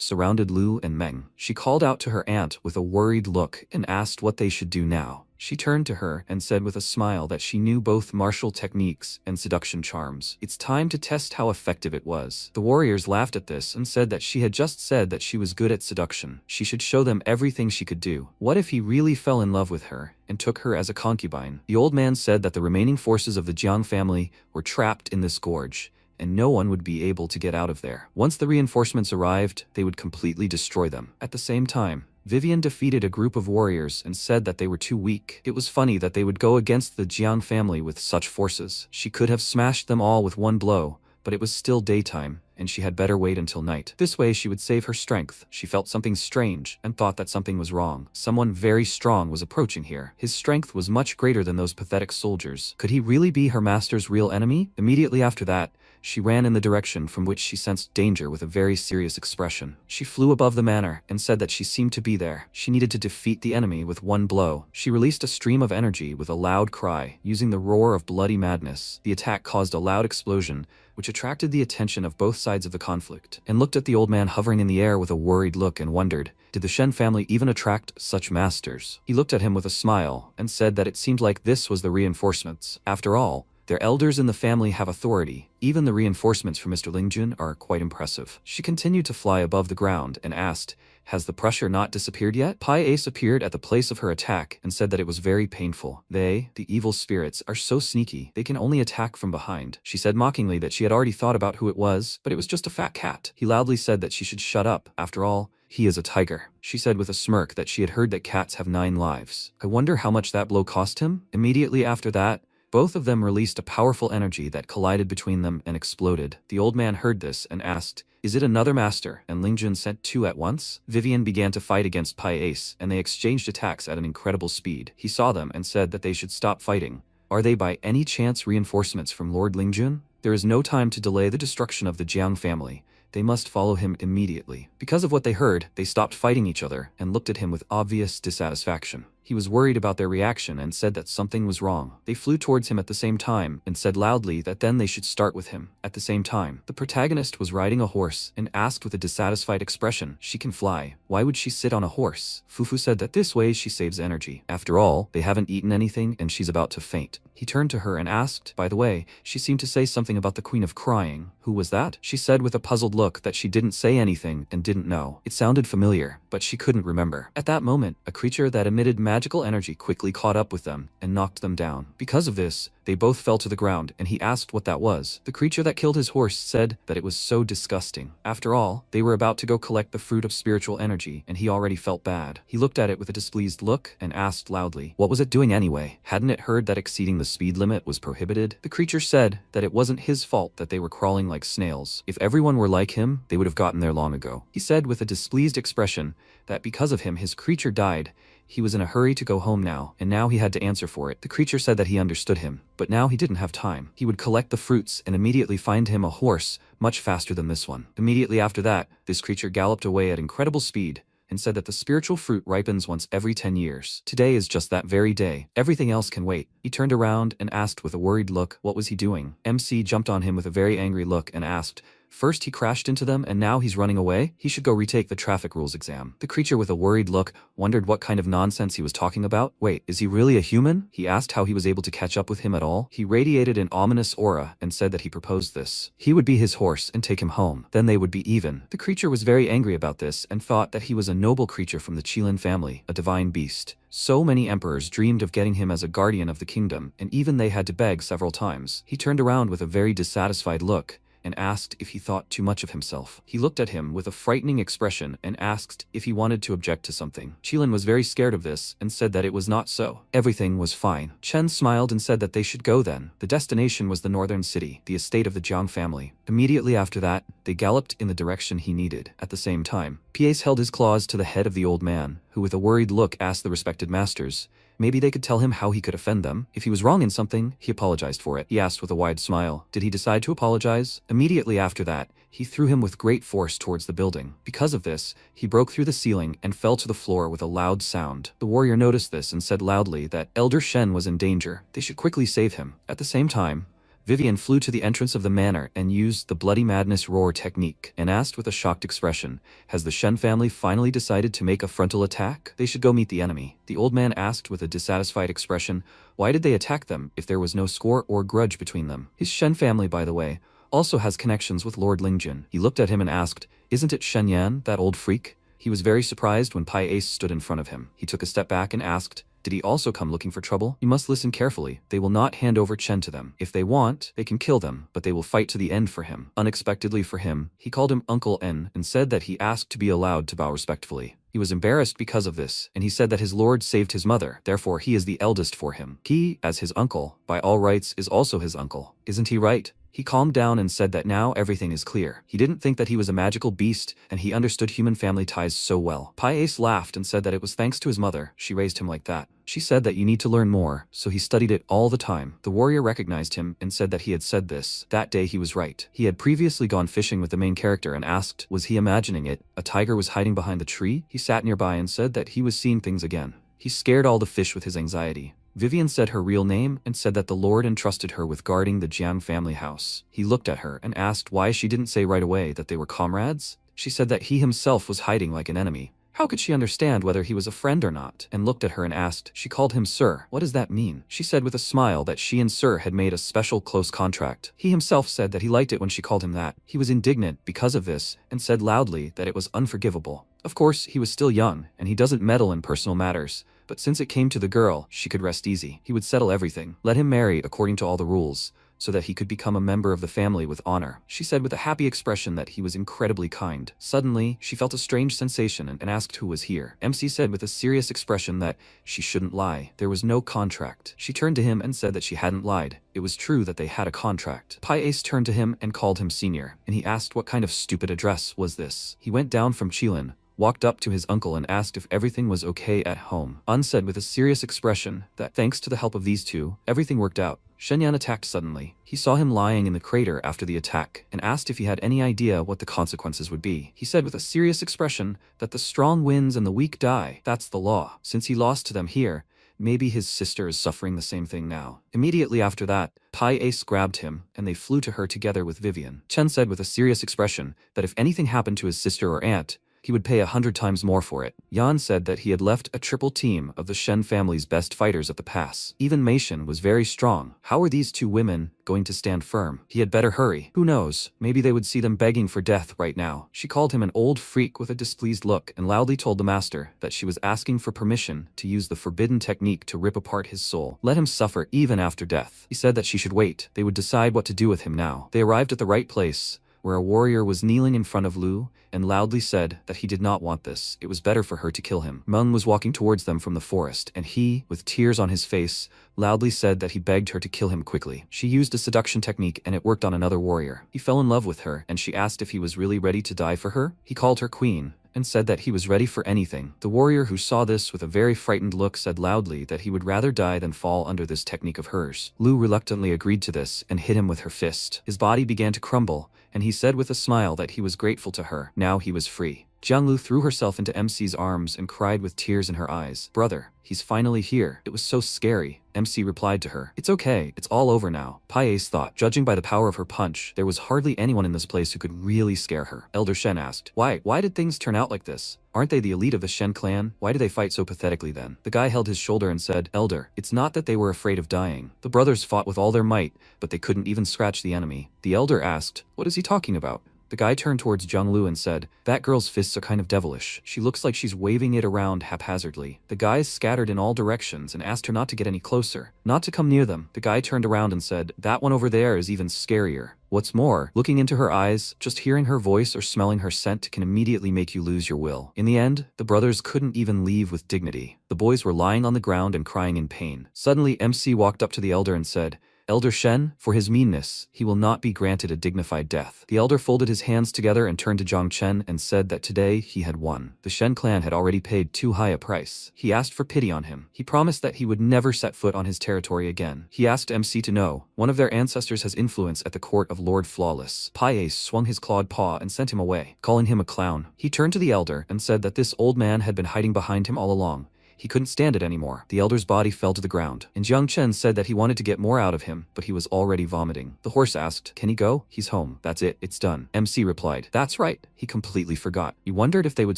surrounded Lu and Meng. She called out to her aunt with a worried look and asked what they should do now. She turned to her and said with a smile that she knew both martial techniques and seduction charms. It's time to test how effective it was. The warriors laughed at this and said that she had just said that she was good at seduction. She should show them everything she could do. What if he really fell in love with her and took her as a concubine? The old man said that the remaining forces of the Jiang family were trapped in this gorge, and no one would be able to get out of there. Once the reinforcements arrived, they would completely destroy them. At the same time, Vivian defeated a group of warriors and said that they were too weak. It was funny that they would go against the Jiang family with such forces. She could have smashed them all with one blow, but it was still daytime, and she had better wait until night. This way she would save her strength. She felt something strange and thought that something was wrong. Someone very strong was approaching here. His strength was much greater than those pathetic soldiers. Could he really be her master's real enemy? Immediately after that, she ran in the direction from which she sensed danger with a very serious expression. She flew above the manor and said that she seemed to be there. She needed to defeat the enemy with one blow. She released a stream of energy with a loud cry, using the roar of bloody madness. The attack caused a loud explosion, which attracted the attention of both sides of the conflict, and looked at the old man hovering in the air with a worried look and wondered, did the Shen family even attract such masters? He looked at him with a smile and said that it seemed like this was the reinforcements. After all, their elders in the family have authority. Even the reinforcements from Mr. Lingjun are quite impressive. She continued to fly above the ground and asked, has the pressure not disappeared yet? Pai Ace appeared at the place of her attack and said that it was very painful. They, the evil spirits, are so sneaky, they can only attack from behind. She said mockingly that she had already thought about who it was, but it was just a fat cat. He loudly said that she should shut up. After all, he is a tiger. She said with a smirk that she had heard that cats have 9 lives. I wonder how much that blow cost him? Immediately after that, both of them released a powerful energy that collided between them and exploded. The old man heard this and asked, is it another master? And Lingjun sent 2 at once? Vivian began to fight against Pai Ace, and they exchanged attacks at an incredible speed. He saw them and said that they should stop fighting. Are they by any chance reinforcements from Lord Lingjun? There is no time to delay the destruction of the Jiang family. They must follow him immediately. Because of what they heard, they stopped fighting each other and looked at him with obvious dissatisfaction. He was worried about their reaction and said that something was wrong. They flew towards him at the same time and said loudly that then they should start with him. At the same time, the protagonist was riding a horse and asked with a dissatisfied expression, she can fly. Why would she sit on a horse? Fufu said that this way she saves energy. After all, they haven't eaten anything and she's about to faint. He turned to her and asked, by the way, she seemed to say something about the Queen of Crying. Who was that? She said with a puzzled look that she didn't say anything and didn't know. It sounded familiar, but she couldn't remember. At that moment, a creature that emitted magical energy quickly caught up with them and knocked them down. Because of this, they both fell to the ground, and he asked what that was. The creature that killed his horse said that it was so disgusting. After all, they were about to go collect the fruit of spiritual energy, and he already felt bad. He looked at it with a displeased look and asked loudly, what was it doing anyway? Hadn't it heard that exceeding the speed limit was prohibited? The creature said that it wasn't his fault that they were crawling like snails. If everyone were like him, they would have gotten there long ago. He said with a displeased expression that because of him his creature died. He was in a hurry to go home now, and now he had to answer for it. The creature said that he understood him, but now he didn't have time. He would collect the fruits and immediately find him a horse much faster than this one. Immediately after that, this creature galloped away at incredible speed and said that the spiritual fruit ripens once every 10 years. Today is just that very day. Everything else can wait. He turned around and asked with a worried look, what was he doing? MC jumped on him with a very angry look and asked, first he crashed into them and now he's running away? He should go retake the traffic rules exam. The creature with a worried look wondered what kind of nonsense he was talking about. Wait, is he really a human? He asked how he was able to catch up with him at all. He radiated an ominous aura and said that he proposed this. He would be his horse and take him home. Then they would be even. The creature was very angry about this and thought that he was a noble creature from the Qilin family, a divine beast. So many emperors dreamed of getting him as a guardian of the kingdom, and even they had to beg several times. He turned around with a very dissatisfied look and asked if he thought too much of himself. He looked at him with a frightening expression and asked if he wanted to object to something. Qilin was very scared of this and said that it was not so. Everything was fine. Chen smiled and said that they should go then. The destination was the northern city, the estate of the Jiang family. Immediately after that, they galloped in the direction he needed. At the same time, Pace held his claws to the head of the old man, who with a worried look asked the respected masters, maybe they could tell him how he could offend them. If he was wrong in something, he apologized for it. He asked with a wide smile, did he decide to apologize? Immediately after that, he threw him with great force towards the building. Because of this, he broke through the ceiling and fell to the floor with a loud sound. The warrior noticed this and said loudly that Elder Shen was in danger. They should quickly save him. At the same time, Vivian flew to the entrance of the manor and used the Bloody Madness Roar technique and asked with a shocked expression, has the Shen family finally decided to make a frontal attack? They should go meet the enemy. The old man asked with a dissatisfied expression, why did they attack them if there was no score or grudge between them? His Shen family, by the way, also has connections with Lord Lingjun. He looked at him and asked, isn't it Shen Yan, that old freak? He was very surprised when Pai Ace stood in front of him. He took a step back and asked, did he also come looking for trouble? You must listen carefully. They will not hand over Chen to them. If they want, they can kill them, but they will fight to the end for him. Unexpectedly for him, he called him Uncle N and said that he asked to be allowed to bow respectfully. He was embarrassed because of this, and he said that his lord saved his mother, therefore he is the eldest for him. He, as his uncle, by all rights is also his uncle. Isn't he right? He calmed down and said that now everything is clear. He didn't think that he was a magical beast, and he understood human family ties so well. Pai Ace laughed and said that it was thanks to his mother she raised him like that. She said that you need to learn more, so he studied it all the time. The warrior recognized him and said that he had said this. That day he was right. He had previously gone fishing with the main character and asked, was he imagining it? A tiger was hiding behind the tree? He sat nearby and said that he was seeing things again. He scared all the fish with his anxiety. Vivian said her real name and said that the Lord entrusted her with guarding the Jiang family house. He looked at her and asked why she didn't say right away that they were comrades. She said that he himself was hiding like an enemy. How could she understand whether he was a friend or not? And looked at her and asked, she called him Sir. What does that mean? She said with a smile that she and Sir had made a special close contract. He himself said that he liked it when she called him that. He was indignant because of this and said loudly that it was unforgivable. Of course, he was still young and he doesn't meddle in personal matters. But since it came to the girl, she could rest easy. He would settle everything. Let him marry according to all the rules, so that he could become a member of the family with honor. She said with a happy expression that he was incredibly kind. Suddenly, she felt a strange sensation and asked who was here. MC said with a serious expression that she shouldn't lie. There was no contract. She turned to him and said that she hadn't lied. It was true that they had a contract. Pai Ace turned to him and called him senior, and he asked what kind of stupid address was this. He went down from Qilin, walked up to his uncle and asked if everything was okay at home. An said with a serious expression that thanks to the help of these two, everything worked out. Shenyan attacked suddenly. He saw him lying in the crater after the attack and asked if he had any idea what the consequences would be. He said with a serious expression that the strong wins and the weak die. That's the law. Since he lost to them here, maybe his sister is suffering the same thing now. Immediately after that, Pai Ace grabbed him, and they flew to her together with Vivian. Chen said with a serious expression that if anything happened to his sister or aunt, he would pay 100 times more for it. Yan said that he had left a triple team of the Shen family's best fighters at the pass. Even Mei Shen was very strong. How were these two women going to stand firm? He had better hurry. Who knows, maybe they would see them begging for death right now. She called him an old freak with a displeased look and loudly told the master that she was asking for permission to use the forbidden technique to rip apart his soul. Let him suffer even after death. He said that she should wait. They would decide what to do with him now. They arrived at the right place, where a warrior was kneeling in front of Lu and loudly said that he did not want this. It was better for her to kill him. Meng was walking towards them from the forest, and he, with tears on his face, loudly said that he begged her to kill him quickly. She used a seduction technique and it worked on another warrior. He fell in love with her, and she asked if he was really ready to die for her. He called her queen and said that he was ready for anything. The warrior, who saw this with a very frightened look, said loudly that he would rather die than fall under this technique of hers. Lu reluctantly agreed to this and hit him with her fist. His body began to crumble, and he said with a smile that he was grateful to her. Now he was free. Jianglu threw herself into MC's arms and cried with tears in her eyes. "Brother, he's finally here. It was so scary." MC replied to her, "It's okay, it's all over now." Pai Ace thought, judging by the power of her punch, there was hardly anyone in this place who could really scare her. Elder Shen asked, Why did things turn out like this? Aren't they the elite of the Shen clan? Why do they fight so pathetically then?" The guy held his shoulder and said, "Elder, it's not that they were afraid of dying. The brothers fought with all their might, but they couldn't even scratch the enemy." The elder asked, "What is he talking about?" The guy turned towards Jianglu and said, "That girl's fists are kind of devilish. She looks like she's waving it around haphazardly." The guys scattered in all directions and asked her not to get any closer, not to come near them. The guy turned around and said, "That one over there is even scarier. What's more, looking into her eyes, just hearing her voice or smelling her scent can immediately make you lose your will." In the end, the brothers couldn't even leave with dignity. The boys were lying on the ground and crying in pain. Suddenly, MC walked up to the elder and said, "Elder Shen, for his meanness, he will not be granted a dignified death." The elder folded his hands together and turned to Zhang Chen and said that today he had won. The Shen clan had already paid too high a price. He asked for pity on him. He promised that he would never set foot on his territory again. He asked MC to know, one of their ancestors has influence at the court of Lord Flawless. Pai Ace swung his clawed paw and sent him away, calling him a clown. He turned to the elder and said that this old man had been hiding behind him all along. He couldn't stand it anymore. The elder's body fell to the ground, and Jiang Chen said that he wanted to get more out of him, but he was already vomiting. The horse asked, "Can he go?" "He's home. That's it. It's done." MC replied, "That's right." He completely forgot. He wondered if they would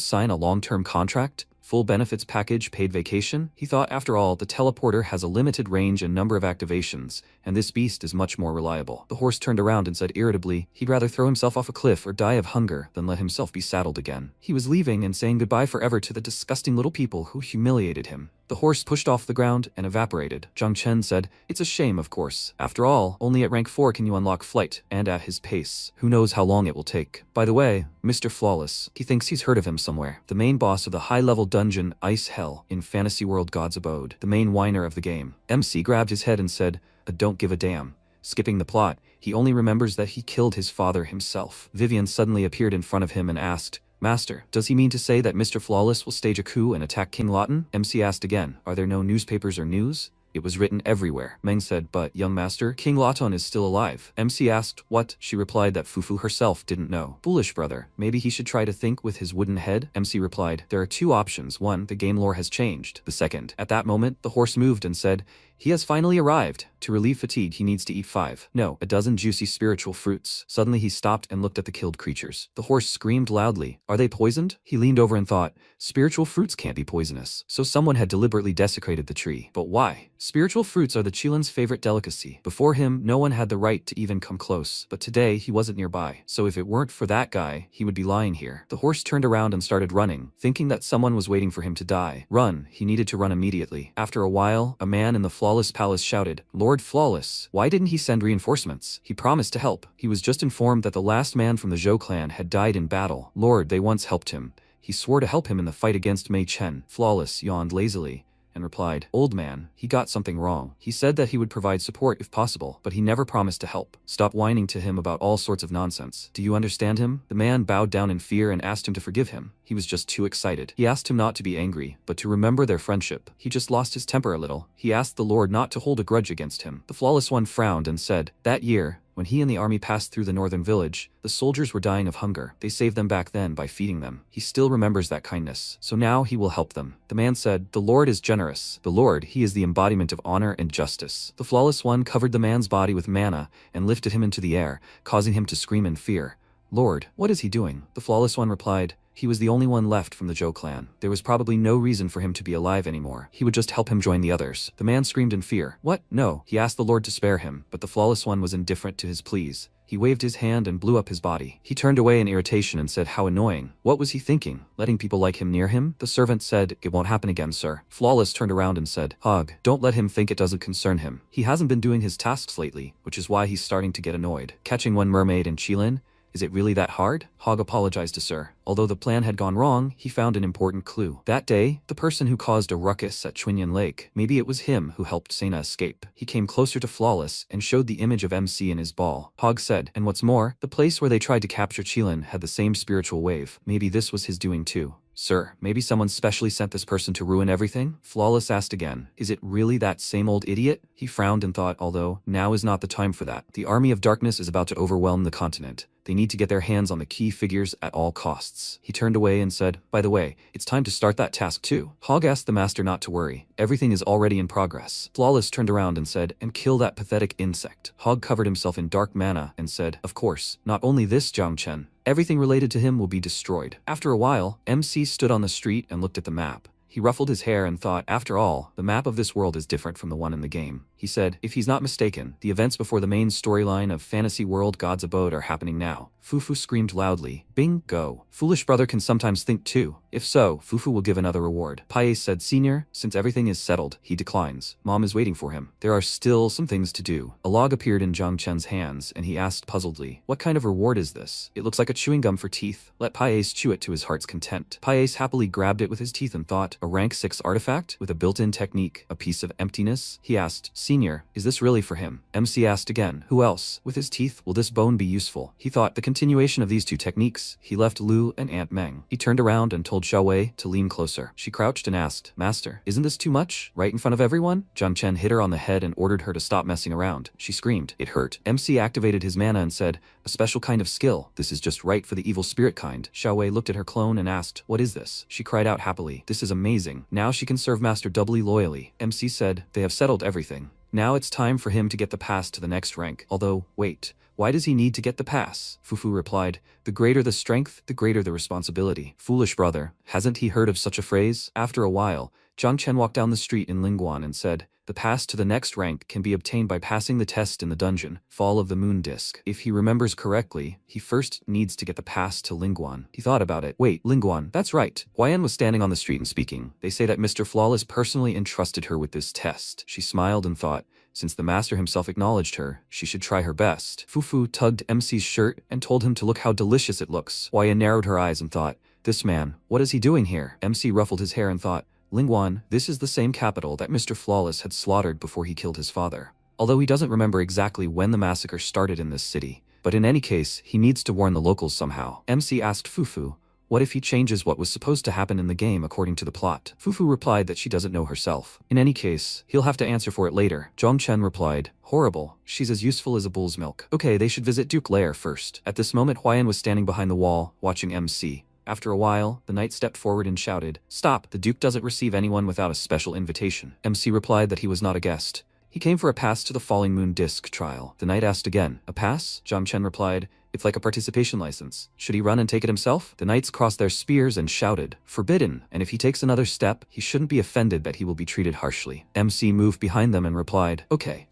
sign a long-term contract. Full benefits package, paid vacation? He thought, after all, the teleporter has a limited range and number of activations, and this beast is much more reliable. The horse turned around and said irritably he'd rather throw himself off a cliff or die of hunger than let himself be saddled again. He was leaving and saying goodbye forever to the disgusting little people who humiliated him. The horse pushed off the ground and evaporated. Zhang Chen said, "It's a shame, of course. After all, only at rank 4 can you unlock flight, and at his pace. Who knows how long it will take." By the way, Mr. Flawless, he thinks he's heard of him somewhere. The main boss of the high-level dungeon Ice Hell in Fantasy World God's Abode. The main whiner of the game. MC grabbed his head and said, "Don't give a damn." Skipping the plot, he only remembers that he killed his father himself. Vivian suddenly appeared in front of him and asked, "Master, does he mean to say that Mr. Flawless will stage a coup and attack King Lawton?" MC asked again, "Are there no newspapers or news?" "It was written everywhere." Meng said, "But, young master, King Lawton is still alive." MC asked, "What?" She replied that Fufu herself didn't know. "Foolish brother, maybe he should try to think with his wooden head." MC replied, "There are two options. One, the game lore has changed. The second." At that moment, the horse moved and said, "He has finally arrived. To relieve fatigue, he needs to eat 5, no, a dozen juicy spiritual fruits." Suddenly he stopped and looked at the killed creatures. The horse screamed loudly, "Are they poisoned?" He leaned over and thought, spiritual fruits can't be poisonous. So someone had deliberately desecrated the tree. But why? Spiritual fruits are the Chilan's favorite delicacy. Before him, no one had the right to even come close. But today, he wasn't nearby. So if it weren't for that guy, he would be lying here. The horse turned around and started running, thinking that someone was waiting for him to die. Run. He needed to run immediately. After a while, a man in the Flawless Palace shouted, "Lord Flawless, why didn't he send reinforcements? He promised to help." He was just informed that the last man from the Zhou clan had died in battle. Lord, they once helped him. He swore to help him in the fight against Mei Chen. Flawless yawned lazily and replied, "Old man, he got something wrong. He said that he would provide support if possible, but he never promised to help. Stop whining to him about all sorts of nonsense. Do you understand him?" The man bowed down in fear and asked him to forgive him. He was just too excited. He asked him not to be angry, but to remember their friendship. He just lost his temper a little. He asked the Lord not to hold a grudge against him. The Flawless One frowned and said, "That year, when he and the army passed through the northern village, the soldiers were dying of hunger. They saved them back then by feeding them. He still remembers that kindness. So now he will help them." The man said, "The Lord is generous. The Lord, he is the embodiment of honor and justice." The Flawless One covered the man's body with manna and lifted him into the air, causing him to scream in fear. "Lord, what is he doing?" The Flawless One replied, He was the only one left from the Zhou clan. There was probably no reason for him to be alive anymore. He would just help him join the others. The man screamed in fear. What? No. He asked the Lord to spare him, but the Flawless One was indifferent to his pleas. He waved his hand and blew up his body. He turned away in irritation and said how annoying. What was he thinking? Letting people like him near him? The servant said, "It won't happen again, sir." Flawless turned around and said, "Hog, don't let him think it doesn't concern him. He hasn't been doing his tasks lately, which is why he's starting to get annoyed. Catching one mermaid in Qilin? Is it really that hard?" Hog apologized to Sir. Although the plan had gone wrong, he found an important clue. That day, the person who caused a ruckus at Chunyan Lake, maybe it was him who helped Sena escape. He came closer to Flawless and showed the image of MC in his ball. Hog said, and what's more, the place where they tried to capture Qilin had the same spiritual wave. Maybe this was his doing too. Sir, maybe someone specially sent this person to ruin everything? Flawless asked again. Is it really that same old idiot? He frowned and thought, although, now is not the time for that. The army of darkness is about to overwhelm the continent. They need to get their hands on the key figures at all costs. He turned away and said, by the way, it's time to start that task too. Hog asked the master not to worry. Everything is already in progress. Flawless turned around and said, and kill that pathetic insect. Hog covered himself in dark mana and said, of course, not only this, Jiang Chen. Everything related to him will be destroyed. After a while, MC stood on the street and looked at the map. He ruffled his hair and thought, after all, the map of this world is different from the one in the game. He said, if he's not mistaken, the events before the main storyline of Fantasy World God's Abode are happening now. Fufu screamed loudly, Bing, go. Foolish brother can sometimes think too. If so, Fufu will give another reward. Paye said, Senior, since everything is settled, he declines. Mom is waiting for him. There are still some things to do. A log appeared in Jiang Chen's hands, and he asked puzzledly, what kind of reward is this? It looks like a chewing gum for teeth. Let Paye chew it to his heart's content. Paye happily grabbed it with his teeth and thought, a rank 6 artifact with a built-in technique, a piece of emptiness? He asked, Senior, is this really for him? MC asked again, who else? With his teeth, will this bone be useful? He thought the continuation of these two techniques. He left Lu and Aunt Meng. He turned around and told Xiaowei to lean closer. She crouched and asked, Master, isn't this too much? Right in front of everyone? Jiang Chen hit her on the head and ordered her to stop messing around. She screamed. It hurt. MC activated his mana and said, a special kind of skill. This is just right for the evil spirit kind. Xiaowei looked at her clone and asked, what is this? She cried out happily. This is amazing. Now she can serve Master doubly loyally. MC said, they have settled everything. Now it's time for him to get the pass to the next rank. Although, wait, why does he need to get the pass? Fufu replied, the greater the strength, the greater the responsibility. Foolish brother, hasn't he heard of such a phrase? After a while, Jiang Chen walked down the street in Lingguan and said, the pass to the next rank can be obtained by passing the test in the dungeon, Fall of the Moon Disc. If he remembers correctly, he first needs to get the pass to Lingguan. He thought about it. Wait, Lingguan, that's right. Huayan was standing on the street and speaking. They say that Mr. Flawless personally entrusted her with this test. She smiled and thought, since the master himself acknowledged her, she should try her best. Fufu tugged MC's shirt and told him to look how delicious it looks. Huayan narrowed her eyes and thought, this man, what is he doing here? MC ruffled his hair and thought, Lingguan, this is the same capital that Mr. Flawless had slaughtered before he killed his father. Although he doesn't remember exactly when the massacre started in this city, but in any case, he needs to warn the locals somehow. MC asked Fufu, what if he changes what was supposed to happen in the game according to the plot? Fufu replied that she doesn't know herself. In any case, he'll have to answer for it later. Jiang Chen replied, horrible. She's as useful as a bull's milk. Okay, they should visit Duke Lair first. At this moment, Huayan was standing behind the wall, watching MC. After a while, the knight stepped forward and shouted, stop, the Duke doesn't receive anyone without a special invitation. MC replied that he was not a guest. He came for a pass to the Falling Moon Disc trial. The knight asked again, a pass? Jiang Chen replied, it's like a participation license. Should he run and take it himself? The knights crossed their spears and shouted, forbidden, and if he takes another step, he shouldn't be offended that he will be treated harshly. MC moved behind them and replied, okay.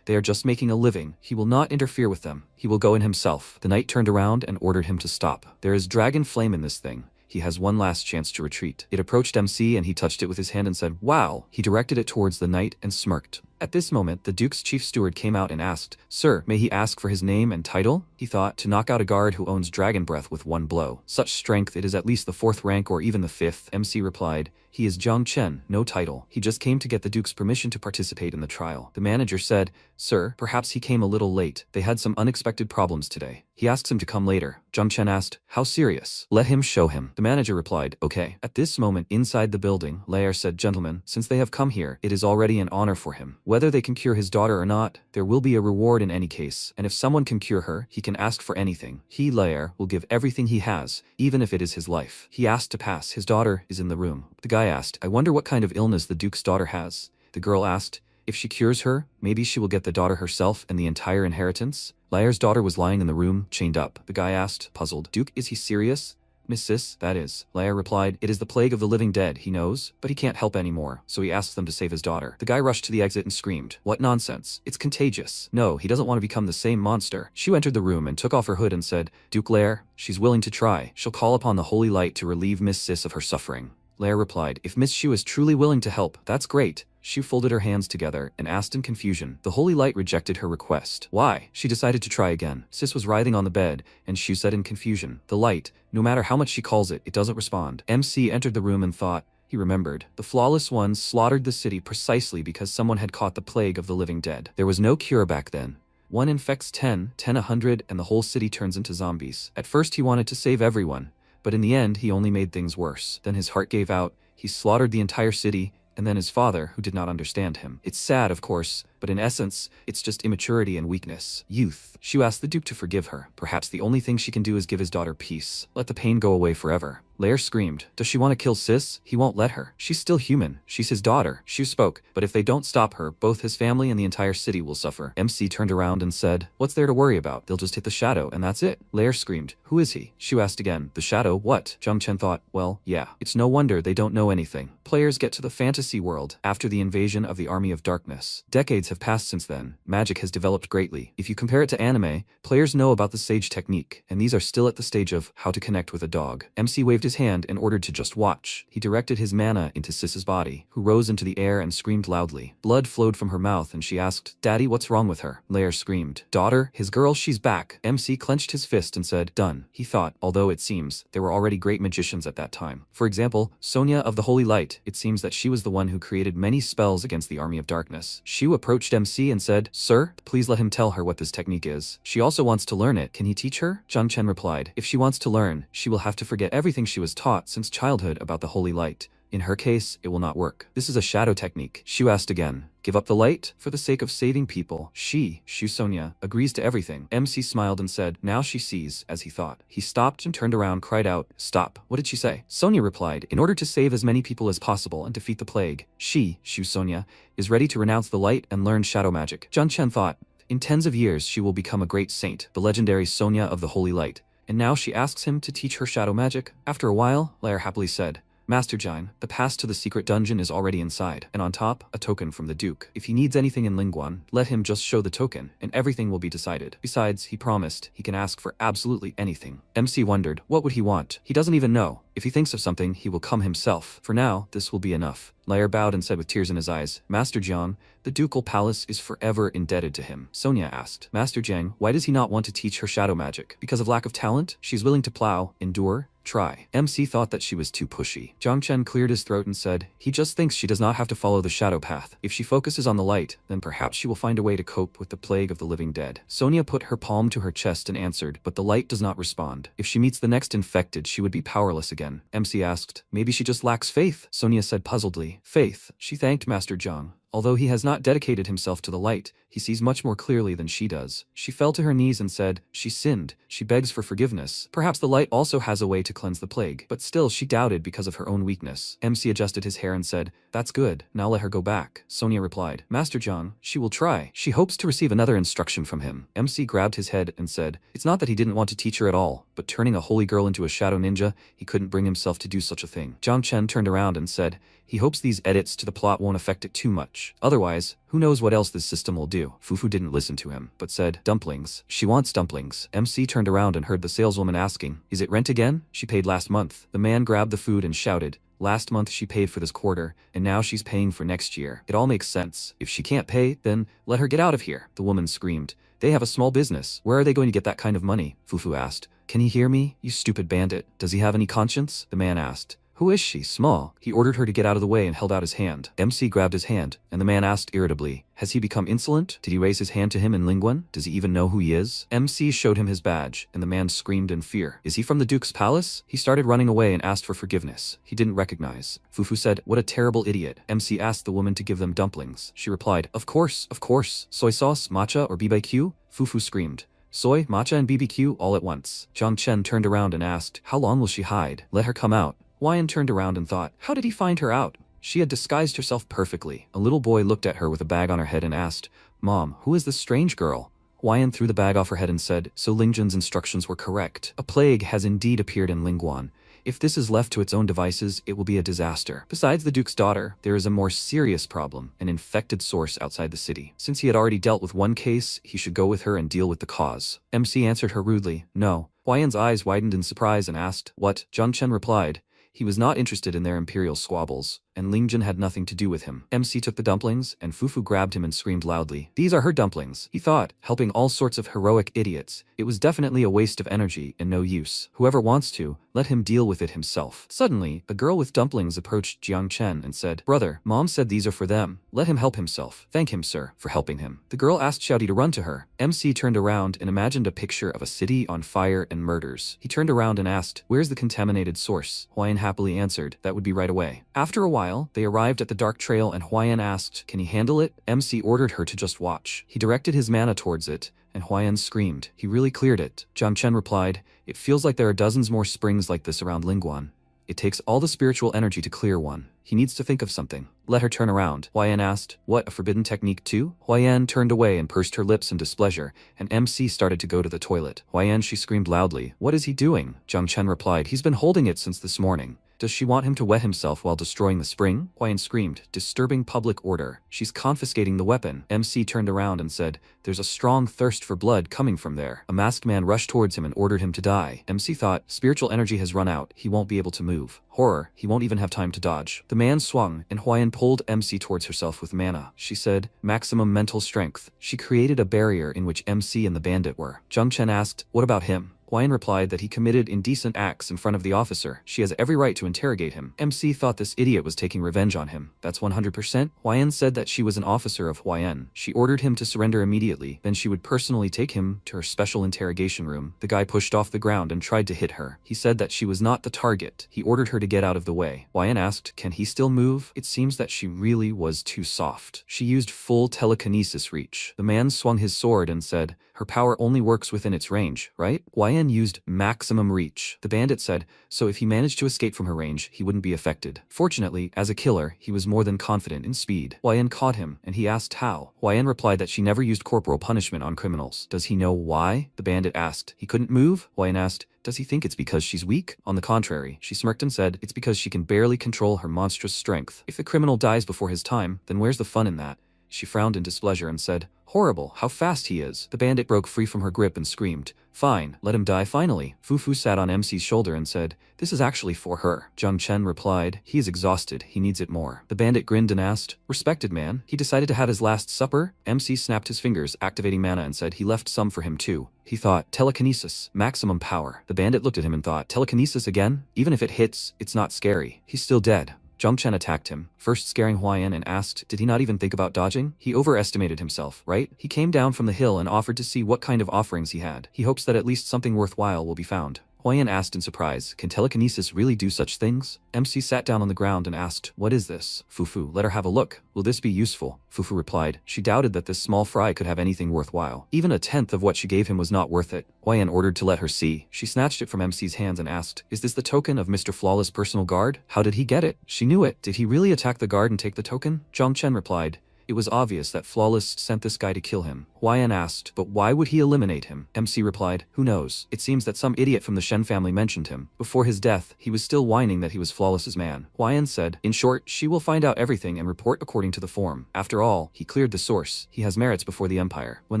They are just making a living. He will not interfere with them. He will go in himself. The knight turned around and ordered him to stop. There is dragon flame in this thing. He has one last chance to retreat. It approached MC and he touched it with his hand and said, wow. He directed it towards the knight and smirked. At this moment, the Duke's chief steward came out and asked, Sir, may he ask for his name and title? He thought, to knock out a guard who owns dragon breath with one blow. Such strength, it is at least the 4th rank or even the 5th. MC replied, he is Jiang Chen, no title. He just came to get the Duke's permission to participate in the trial. The manager said, Sir, perhaps he came a little late. They had some unexpected problems today. He asks him to come later. Jiang Chen asked, how serious? Let him show him. The manager replied, okay. At this moment, inside the building, Lair said, gentlemen, since they have come here, it is already an honor for him. Whether they can cure his daughter or not, there will be a reward in any case, and if someone can cure her, he can ask for anything. He, Lair, will give everything he has, even if it is his life. He asked to pass. His daughter is in the room. The guy asked, I wonder what kind of illness the Duke's daughter has. The girl asked, if she cures her, maybe she will get the daughter herself and the entire inheritance? Lair's daughter was lying in the room, chained up. The guy asked, puzzled, Duke, is he serious? Miss Sis, that is. Leia replied, it is the plague of the living dead, he knows, but he can't help anymore, so he asks them to save his daughter. The guy rushed to the exit and screamed, what nonsense, it's contagious. No, he doesn't want to become the same monster. Shu entered the room and took off her hood and said, Duke Leia, she's willing to try. She'll call upon the holy light to relieve Miss Sis of her suffering. Leia replied, if Miss Shu is truly willing to help, that's great. Shu folded her hands together and asked in confusion. The holy light rejected her request. Why? She decided to try again. Sis was writhing on the bed, and Shu said in confusion, the light, no matter how much she calls it, it doesn't respond. MC entered the room and thought, he remembered. The flawless ones slaughtered the city precisely because someone had caught the plague of the living dead. There was no cure back then. One infects 10, 100, and the whole city turns into zombies. At first he wanted to save everyone, but in the end he only made things worse. Then his heart gave out, he slaughtered the entire city, and then his father, who did not understand him. It's sad, of course, but in essence, it's just immaturity and weakness. Youth. Shu asked the Duke to forgive her. Perhaps the only thing she can do is give his daughter peace. Let the pain go away forever. Leia screamed, does she want to kill Sis? He won't let her. She's still human. She's his daughter. Shu spoke, but if they don't stop her, both his family and the entire city will suffer. MC turned around and said, what's there to worry about? They'll just hit the shadow, and that's it. Leia screamed, who is he? Shu asked again, the shadow, what? Zhang Chen thought, well, yeah. It's no wonder they don't know anything. Players get to the fantasy world after the invasion of the Army of Darkness. Decades have passed since then. Magic has developed greatly. If you compare it to anime, players know about the sage technique, and these are still at the stage of how to connect with a dog. MC waved his hand and ordered to just watch. He directed his mana into Sis's body, who rose into the air and screamed loudly. Blood flowed from her mouth and she asked, Daddy, what's wrong with her? Leia screamed, daughter, his girl, she's back. MC clenched his fist and said, done. He thought, although it seems, there were already great magicians at that time. For example, Sonia of the Holy Light. It seems that she was the one who created many spells against the Army of Darkness. Shu approached MC and said, sir, please let him tell her what this technique is. She also wants to learn it. Can he teach her? Zhang Chen replied, if she wants to learn, she will have to forget everything she was taught since childhood about the Holy Light. In her case, it will not work. This is a shadow technique. Shu asked again, give up the light? For the sake of saving people. Shu Sonia, agrees to everything. MC smiled and said, now she sees, as he thought. He stopped and turned around, cried out, stop. What did she say? Sonia replied, in order to save as many people as possible and defeat the plague, Shu Sonia, is ready to renounce the light and learn shadow magic. Zhang Chen thought, in tens of years she will become a great saint, the legendary Sonia of the Holy Light. And now she asks him to teach her shadow magic? After a while, Leia happily said, Master Jine, the pass to the secret dungeon is already inside, and on top, a token from the Duke. If he needs anything in Lingguan, let him just show the token, and everything will be decided. Besides, he promised he can ask for absolutely anything. MC wondered, what would he want? He doesn't even know. If he thinks of something, he will come himself. For now, this will be enough. Leia bowed and said with tears in his eyes, Master Jiang, the ducal palace is forever indebted to him. Sonia asked, Master Jiang, why does he not want to teach her shadow magic? Because of lack of talent? She's willing to plow, endure, try. MC thought that she was too pushy. Zhang Chen cleared his throat and said, he just thinks she does not have to follow the shadow path. If she focuses on the light, then perhaps she will find a way to cope with the plague of the living dead. Sonia put her palm to her chest and answered, but the light does not respond. If she meets the next infected, she would be powerless again. MC asked, maybe she just lacks faith? Sonia said puzzledly, faith. She thanked Master Zhang. Although he has not dedicated himself to the light, he sees much more clearly than she does. She fell to her knees and said, she sinned. She begs for forgiveness. Perhaps the light also has a way to cleanse the plague. But still she doubted because of her own weakness. MC adjusted his hair and said, that's good. Now let her go back. Sonia replied, Master Zhang, she will try. She hopes to receive another instruction from him. MC grabbed his head and said, it's not that he didn't want to teach her at all, but turning a holy girl into a shadow ninja, he couldn't bring himself to do such a thing. Zhang Chen turned around and said, he hopes these edits to the plot won't affect it too much. Otherwise, who knows what else this system will do. Fufu didn't listen to him, but said, dumplings. She wants dumplings. MC turned around and heard the saleswoman asking, is it rent again? She paid last month. The man grabbed the food and shouted, last month she paid for this quarter, and now she's paying for next year. It all makes sense. If she can't pay, then let her get out of here. The woman screamed, they have a small business. Where are they going to get that kind of money? Fufu asked. Can he hear me? You stupid bandit. Does he have any conscience? The man asked. Who is she? Small. He ordered her to get out of the way and held out his hand. MC grabbed his hand, and the man asked irritably, has he become insolent? Did he raise his hand to him in Lingguan? Does he even know who he is? MC showed him his badge, and the man screamed in fear. Is he from the Duke's palace? He started running away and asked for forgiveness. He didn't recognize. Fufu said, what a terrible idiot. MC asked the woman to give them dumplings. She replied, of course, of course. Soy sauce, matcha, or BBQ? Fufu screamed. Soy, matcha, and BBQ all at once. Zhang Chen turned around and asked, how long will she hide? Let her come out. Wyan turned around and thought, how did he find her out? She had disguised herself perfectly. A little boy looked at her with a bag on her head and asked, Mom, who is this strange girl? Wyan threw the bag off her head and said, so Lingjun's instructions were correct. A plague has indeed appeared in Lingguan, If this is left to its own devices, it will be a disaster. Besides the Duke's daughter, there is a more serious problem, an infected source outside the city. Since he had already dealt with one case, he should go with her and deal with the cause. MC answered her rudely, no. Huayan's eyes widened in surprise and asked, what? Zhang Chen replied, he was not interested in their imperial squabbles, and Ling Jin had nothing to do with him. MC took the dumplings, and Fufu grabbed him and screamed loudly. These are her dumplings, he thought, helping all sorts of heroic idiots. It was definitely a waste of energy and no use. Whoever wants to, let him deal with it himself. Suddenly, a girl with dumplings approached Jiang Chen and said, brother, mom said these are for them. Let him help himself. Thank him, sir, for helping him. The girl asked Xiaodi to run to her. MC turned around and imagined a picture of a city on fire and murders. He turned around and asked, where's the contaminated source? Huayan happily answered, that would be right away. After a while, they arrived at the dark trail and Huayan asked, can he handle it? MC ordered her to just watch. He directed his mana towards it, and Huayan screamed. He really cleared it. Zhang Chen replied, it feels like there are dozens more springs like this around Lingguan. It takes all the spiritual energy to clear one. He needs to think of something. Let her turn around. Huayan asked, what, a forbidden technique too? Huayan turned away and pursed her lips in displeasure, and MC started to go to the toilet. Huayan, she screamed loudly. What is he doing? Zhang Chen replied, he's been holding it since this morning. Does she want him to wet himself while destroying the spring? Huayan screamed, disturbing public order. She's confiscating the weapon. MC turned around and said, there's a strong thirst for blood coming from there. A masked man rushed towards him and ordered him to die. MC thought, spiritual energy has run out. He won't be able to move. Horror, he won't even have time to dodge. The man swung, and Huayan pulled MC towards herself with mana. She said, maximum mental strength. She created a barrier in which MC and the bandit were. Zhang Chen asked, what about him? Huayan replied that he committed indecent acts in front of the officer. She has every right to interrogate him. MC thought this idiot was taking revenge on him. That's 100%. Huayan said that she was an officer of Huayan. She ordered him to surrender immediately. Then she would personally take him to her special interrogation room. The guy pushed off the ground and tried to hit her. He said that she was not the target. He ordered her to get out of the way. Huayan asked, can he still move? It seems that she really was too soft. She used full telekinesis reach. The man swung his sword and said, her power only works within its range, right? Huayan used maximum reach. The bandit said, so if he managed to escape from her range, he wouldn't be affected. Fortunately, as a killer, he was more than confident in speed. Huayan caught him, and he asked how. Huayan replied that she never used corporal punishment on criminals. Does he know why? The bandit asked. He couldn't move? Huayan asked, does he think it's because she's weak? On the contrary, she smirked and said, it's because she can barely control her monstrous strength. If the criminal dies before his time, then where's the fun in that? She frowned in displeasure and said, horrible, how fast he is. The bandit broke free from her grip and screamed, fine, let him die finally. Fufu sat on MC's shoulder and said, this is actually for her. Zhang Chen replied, he is exhausted, he needs it more. The bandit grinned and asked, respected man, he decided to have his last supper? MC snapped his fingers, activating mana, and said he left some for him too. He thought, telekinesis, maximum power. The bandit looked at him and thought, telekinesis again? Even if it hits, it's not scary. He's still dead. Zhang Chen attacked him, first scaring Huayan and asked, did he not even think about dodging? He overestimated himself, right? He came down from the hill and offered to see what kind of offerings he had. He hopes that at least something worthwhile will be found. Huayan asked in surprise, can telekinesis really do such things? MC sat down on the ground and asked, what is this? Fufu, let her have a look. Will this be useful? Fufu replied, she doubted that this small fry could have anything worthwhile. Even a tenth of what she gave him was not worth it. Huayan ordered to let her see. She snatched it from MC's hands and asked, is this the token of Mr. Flawless' personal guard? How did he get it? She knew it. Did he really attack the guard and take the token? Zhang Chen replied, it was obvious that Flawless sent this guy to kill him. Huayan asked, but why would he eliminate him? MC replied, who knows? It seems that some idiot from the Shen family mentioned him. Before his death, he was still whining that he was Flawless's man. Huayan said, in short, she will find out everything and report according to the form. After all, he cleared the source. He has merits before the Empire. When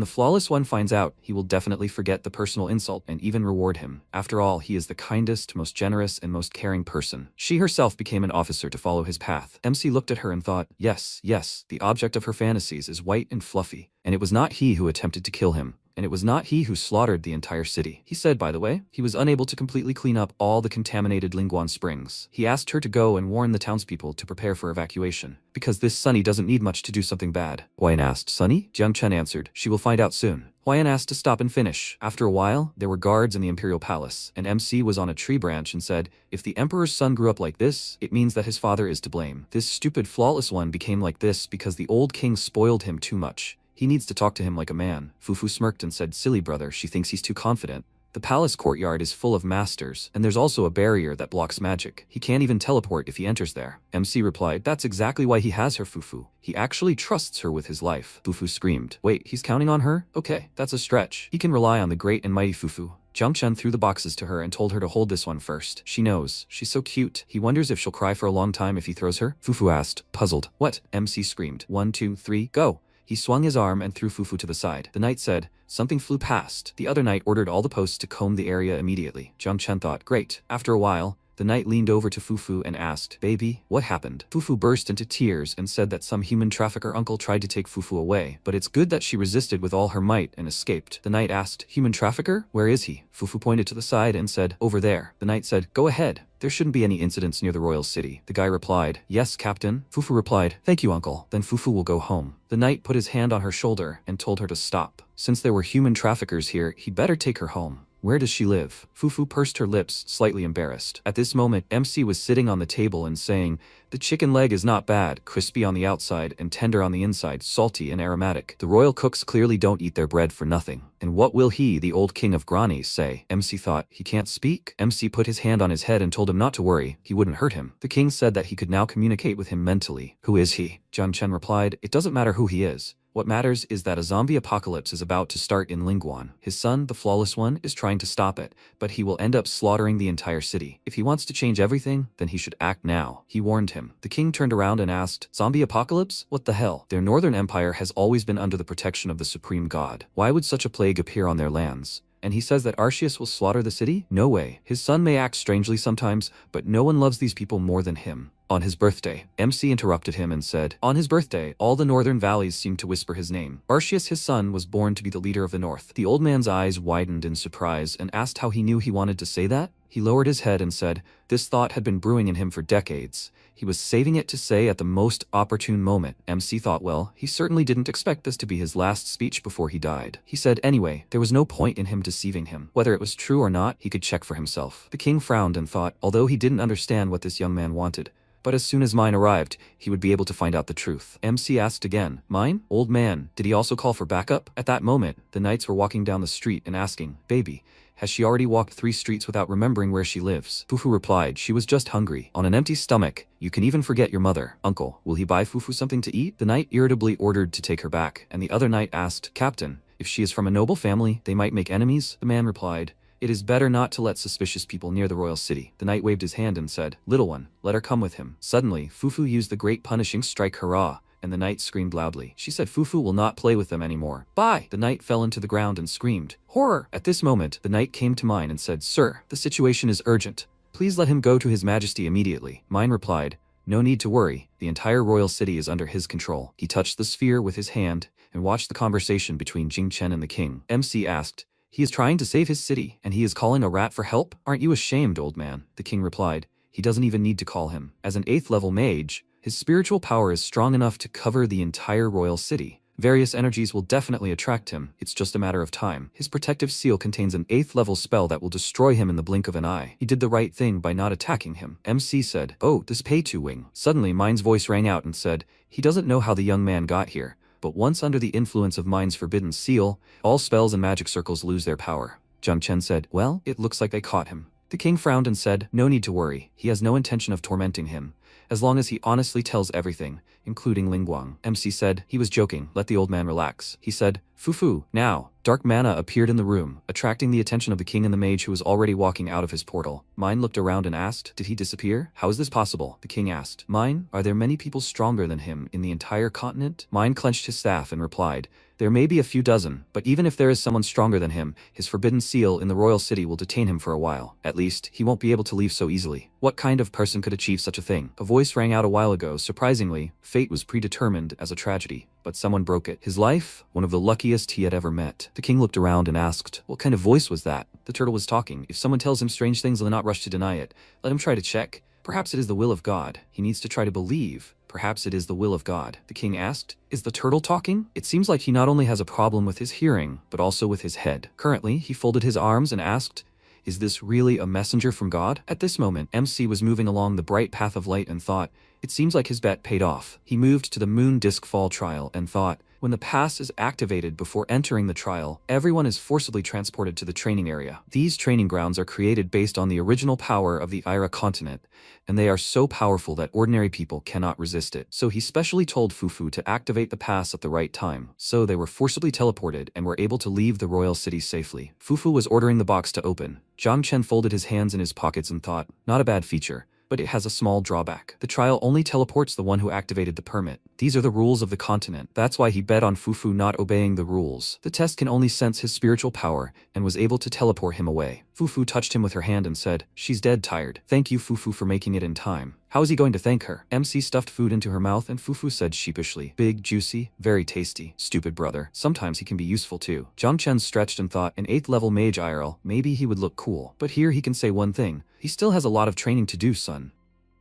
the Flawless one finds out, he will definitely forget the personal insult and even reward him. After all, he is the kindest, most generous, and most caring person. She herself became an officer to follow his path. MC looked at her and thought, yes, the object of her fantasies is white and fluffy, and it was not he who attempted to kill him, and it was not he who slaughtered the entire city. He said, by the way, he was unable to completely clean up all the contaminated Lingguan springs. He asked her to go and warn the townspeople to prepare for evacuation, because this Sunny doesn't need much to do something bad. Huayan asked, Sunny? Jiang Chen answered, she will find out soon. Huayan asked to stop and finish. After a while, there were guards in the imperial palace, and MC was on a tree branch and said, if the emperor's son grew up like this, it means that his father is to blame. This stupid Flawless one became like this because the old king spoiled him too much. He needs to talk to him like a man. Fufu smirked and said, silly brother, she thinks he's too confident. The palace courtyard is full of masters, and there's also a barrier that blocks magic. He can't even teleport if he enters there. MC replied, that's exactly why he has her, Fufu. He actually trusts her with his life. Fufu screamed, wait, he's counting on her? Okay, that's a stretch. He can rely on the great and mighty Fufu. Jiang Chen threw the boxes to her and told her to hold this one first. She knows. She's so cute. He wonders if she'll cry for a long time if he throws her. Fufu asked, puzzled. What? MC screamed. 1, 2, 3, go. He swung his arm and threw Fufu to the side. The knight said, something flew past. The other knight ordered all the posts to comb the area immediately. Jiang Chen thought, great. After a while, the knight leaned over to Fufu and asked, baby, what happened? Fufu burst into tears and said that some human trafficker uncle tried to take Fufu away, but it's good that she resisted with all her might and escaped. The knight asked, human trafficker? Where is he? Fufu pointed to the side and said, over there. The knight said, go ahead. There shouldn't be any incidents near the royal city. The guy replied, yes, captain. Fufu replied, thank you, uncle. Then Fufu will go home. The knight put his hand on her shoulder and told her to stop. Since there were human traffickers here, he'd better take her home. Where does she live? Fufu pursed her lips, slightly embarrassed. At this moment, MC was sitting on the table and saying, the chicken leg is not bad, crispy on the outside and tender on the inside, salty and aromatic. The royal cooks clearly don't eat their bread for nothing. And what will he, the old king of Grani, say? MC thought, he can't speak? MC put his hand on his head and told him not to worry, he wouldn't hurt him. The king said that he could now communicate with him mentally. Who is he? Jiang Chen replied, it doesn't matter who he is. What matters is that a zombie apocalypse is about to start in Lingguan. His son, the Flawless One, is trying to stop it, but he will end up slaughtering the entire city. If he wants to change everything, then he should act now. He warned him. The king turned around and asked, zombie apocalypse? What the hell? Their northern empire has always been under the protection of the supreme god. Why would such a plague appear on their lands? And he says that Arceus will slaughter the city? No way. His son may act strangely sometimes, but no one loves these people more than him. On his birthday, MC interrupted him and said, on his birthday, all the northern valleys seemed to whisper his name. Arceus, his son, was born to be the leader of the north. The old man's eyes widened in surprise and asked how he knew he wanted to say that. He lowered his head and said, this thought had been brewing in him for decades. He was saving it to say at the most opportune moment. MC thought, well, he certainly didn't expect this to be his last speech before he died. He said, anyway, there was no point in him deceiving him. Whether it was true or not, he could check for himself. The king frowned and thought, although he didn't understand what this young man wanted, but as soon as mine arrived, he would be able to find out the truth. MC asked again, mine? Old man, did he also call for backup? At that moment, the knights were walking down the street and asking, baby, has she already walked 3 streets without remembering where she lives? Fufu replied, she was just hungry. On an empty stomach, you can even forget your mother. Uncle, will he buy Fufu something to eat? The knight irritably ordered to take her back, and the other knight asked, captain, if she is from a noble family, they might make enemies? The man replied, it is better not to let suspicious people near the royal city. The knight waved his hand and said, little one, let her come with him. Suddenly, Fufu used the great punishing strike hurrah, and the knight screamed loudly. She said Fufu will not play with them anymore. Bye! The knight fell into the ground and screamed, horror! At this moment, the knight came to mine and said, sir, the situation is urgent. Please let him go to his majesty immediately. Mine replied, no need to worry, the entire royal city is under his control. He touched the sphere with his hand and watched the conversation between Jing Chen and the king. MC asked, he is trying to save his city, and he is calling a rat for help? Aren't you ashamed, old man? The king replied, he doesn't even need to call him. As an 8th level mage, his spiritual power is strong enough to cover the entire royal city. Various energies will definitely attract him, it's just a matter of time. His protective seal contains an 8th level spell that will destroy him in the blink of an eye. He did the right thing by not attacking him. MC said, oh, this pay-to-wing. Suddenly, Mine's voice rang out and said, he doesn't know how the young man got here, but once under the influence of Mine's forbidden seal, all spells and magic circles lose their power. Jiang Chen said, well, it looks like they caught him. The king frowned and said, no need to worry, he has no intention of tormenting him, as long as he honestly tells everything, including Lingguang. MC said, he was joking, let the old man relax. He said, Fufu, now. Dark mana appeared in the room, attracting the attention of the king and the mage who was already walking out of his portal. Mine looked around and asked, did he disappear? How is this possible? The king asked, Mine, are there many people stronger than him in the entire continent? Mine clenched his staff and replied, there may be a few dozen, but even if there is someone stronger than him, his forbidden seal in the royal city will detain him for a while. At least, he won't be able to leave so easily. What kind of person could achieve such a thing? A voice rang out a while ago. Surprisingly, fate was predetermined as a tragedy, but someone broke it. His life, one of the luckiest he had ever met. The king looked around and asked, what kind of voice was that? The turtle was talking. If someone tells him strange things, let not rush to deny it. Let him try to check. Perhaps it is the will of God. He needs to try to believe. Perhaps it is the will of God. The king asked, is the turtle talking? It seems like he not only has a problem with his hearing, but also with his head. Currently, he folded his arms and asked, is this really a messenger from God? At this moment, MC was moving along the bright path of light and thought, it seems like his bet paid off. He moved to the moon disc fall trial and thought, When the pass is activated before entering the trial, everyone is forcibly transported to the training area. These training grounds are created based on the original power of the Ira continent, and they are so powerful that ordinary people cannot resist it. So he specially told Fufu to activate the pass at the right time. So they were forcibly teleported and were able to leave the royal city safely. Fufu was ordering the box to open. Jiang Chen folded his hands in his pockets and thought, not a bad feature, but it has a small drawback. The trial only teleports the one who activated the permit. These are the rules of the continent. That's why he bet on Fufu not obeying the rules. The test can only sense his spiritual power and was able to teleport him away. Fufu touched him with her hand and said, she's dead tired. Thank you, Fufu, for making it in time. How is he going to thank her? MC stuffed food into her mouth and Fufu said sheepishly, big, juicy, very tasty. Stupid brother. Sometimes he can be useful too. Jiang Chen stretched and thought, an 8th level mage IRL, maybe he would look cool. But here he can say one thing. He still has a lot of training to do, son.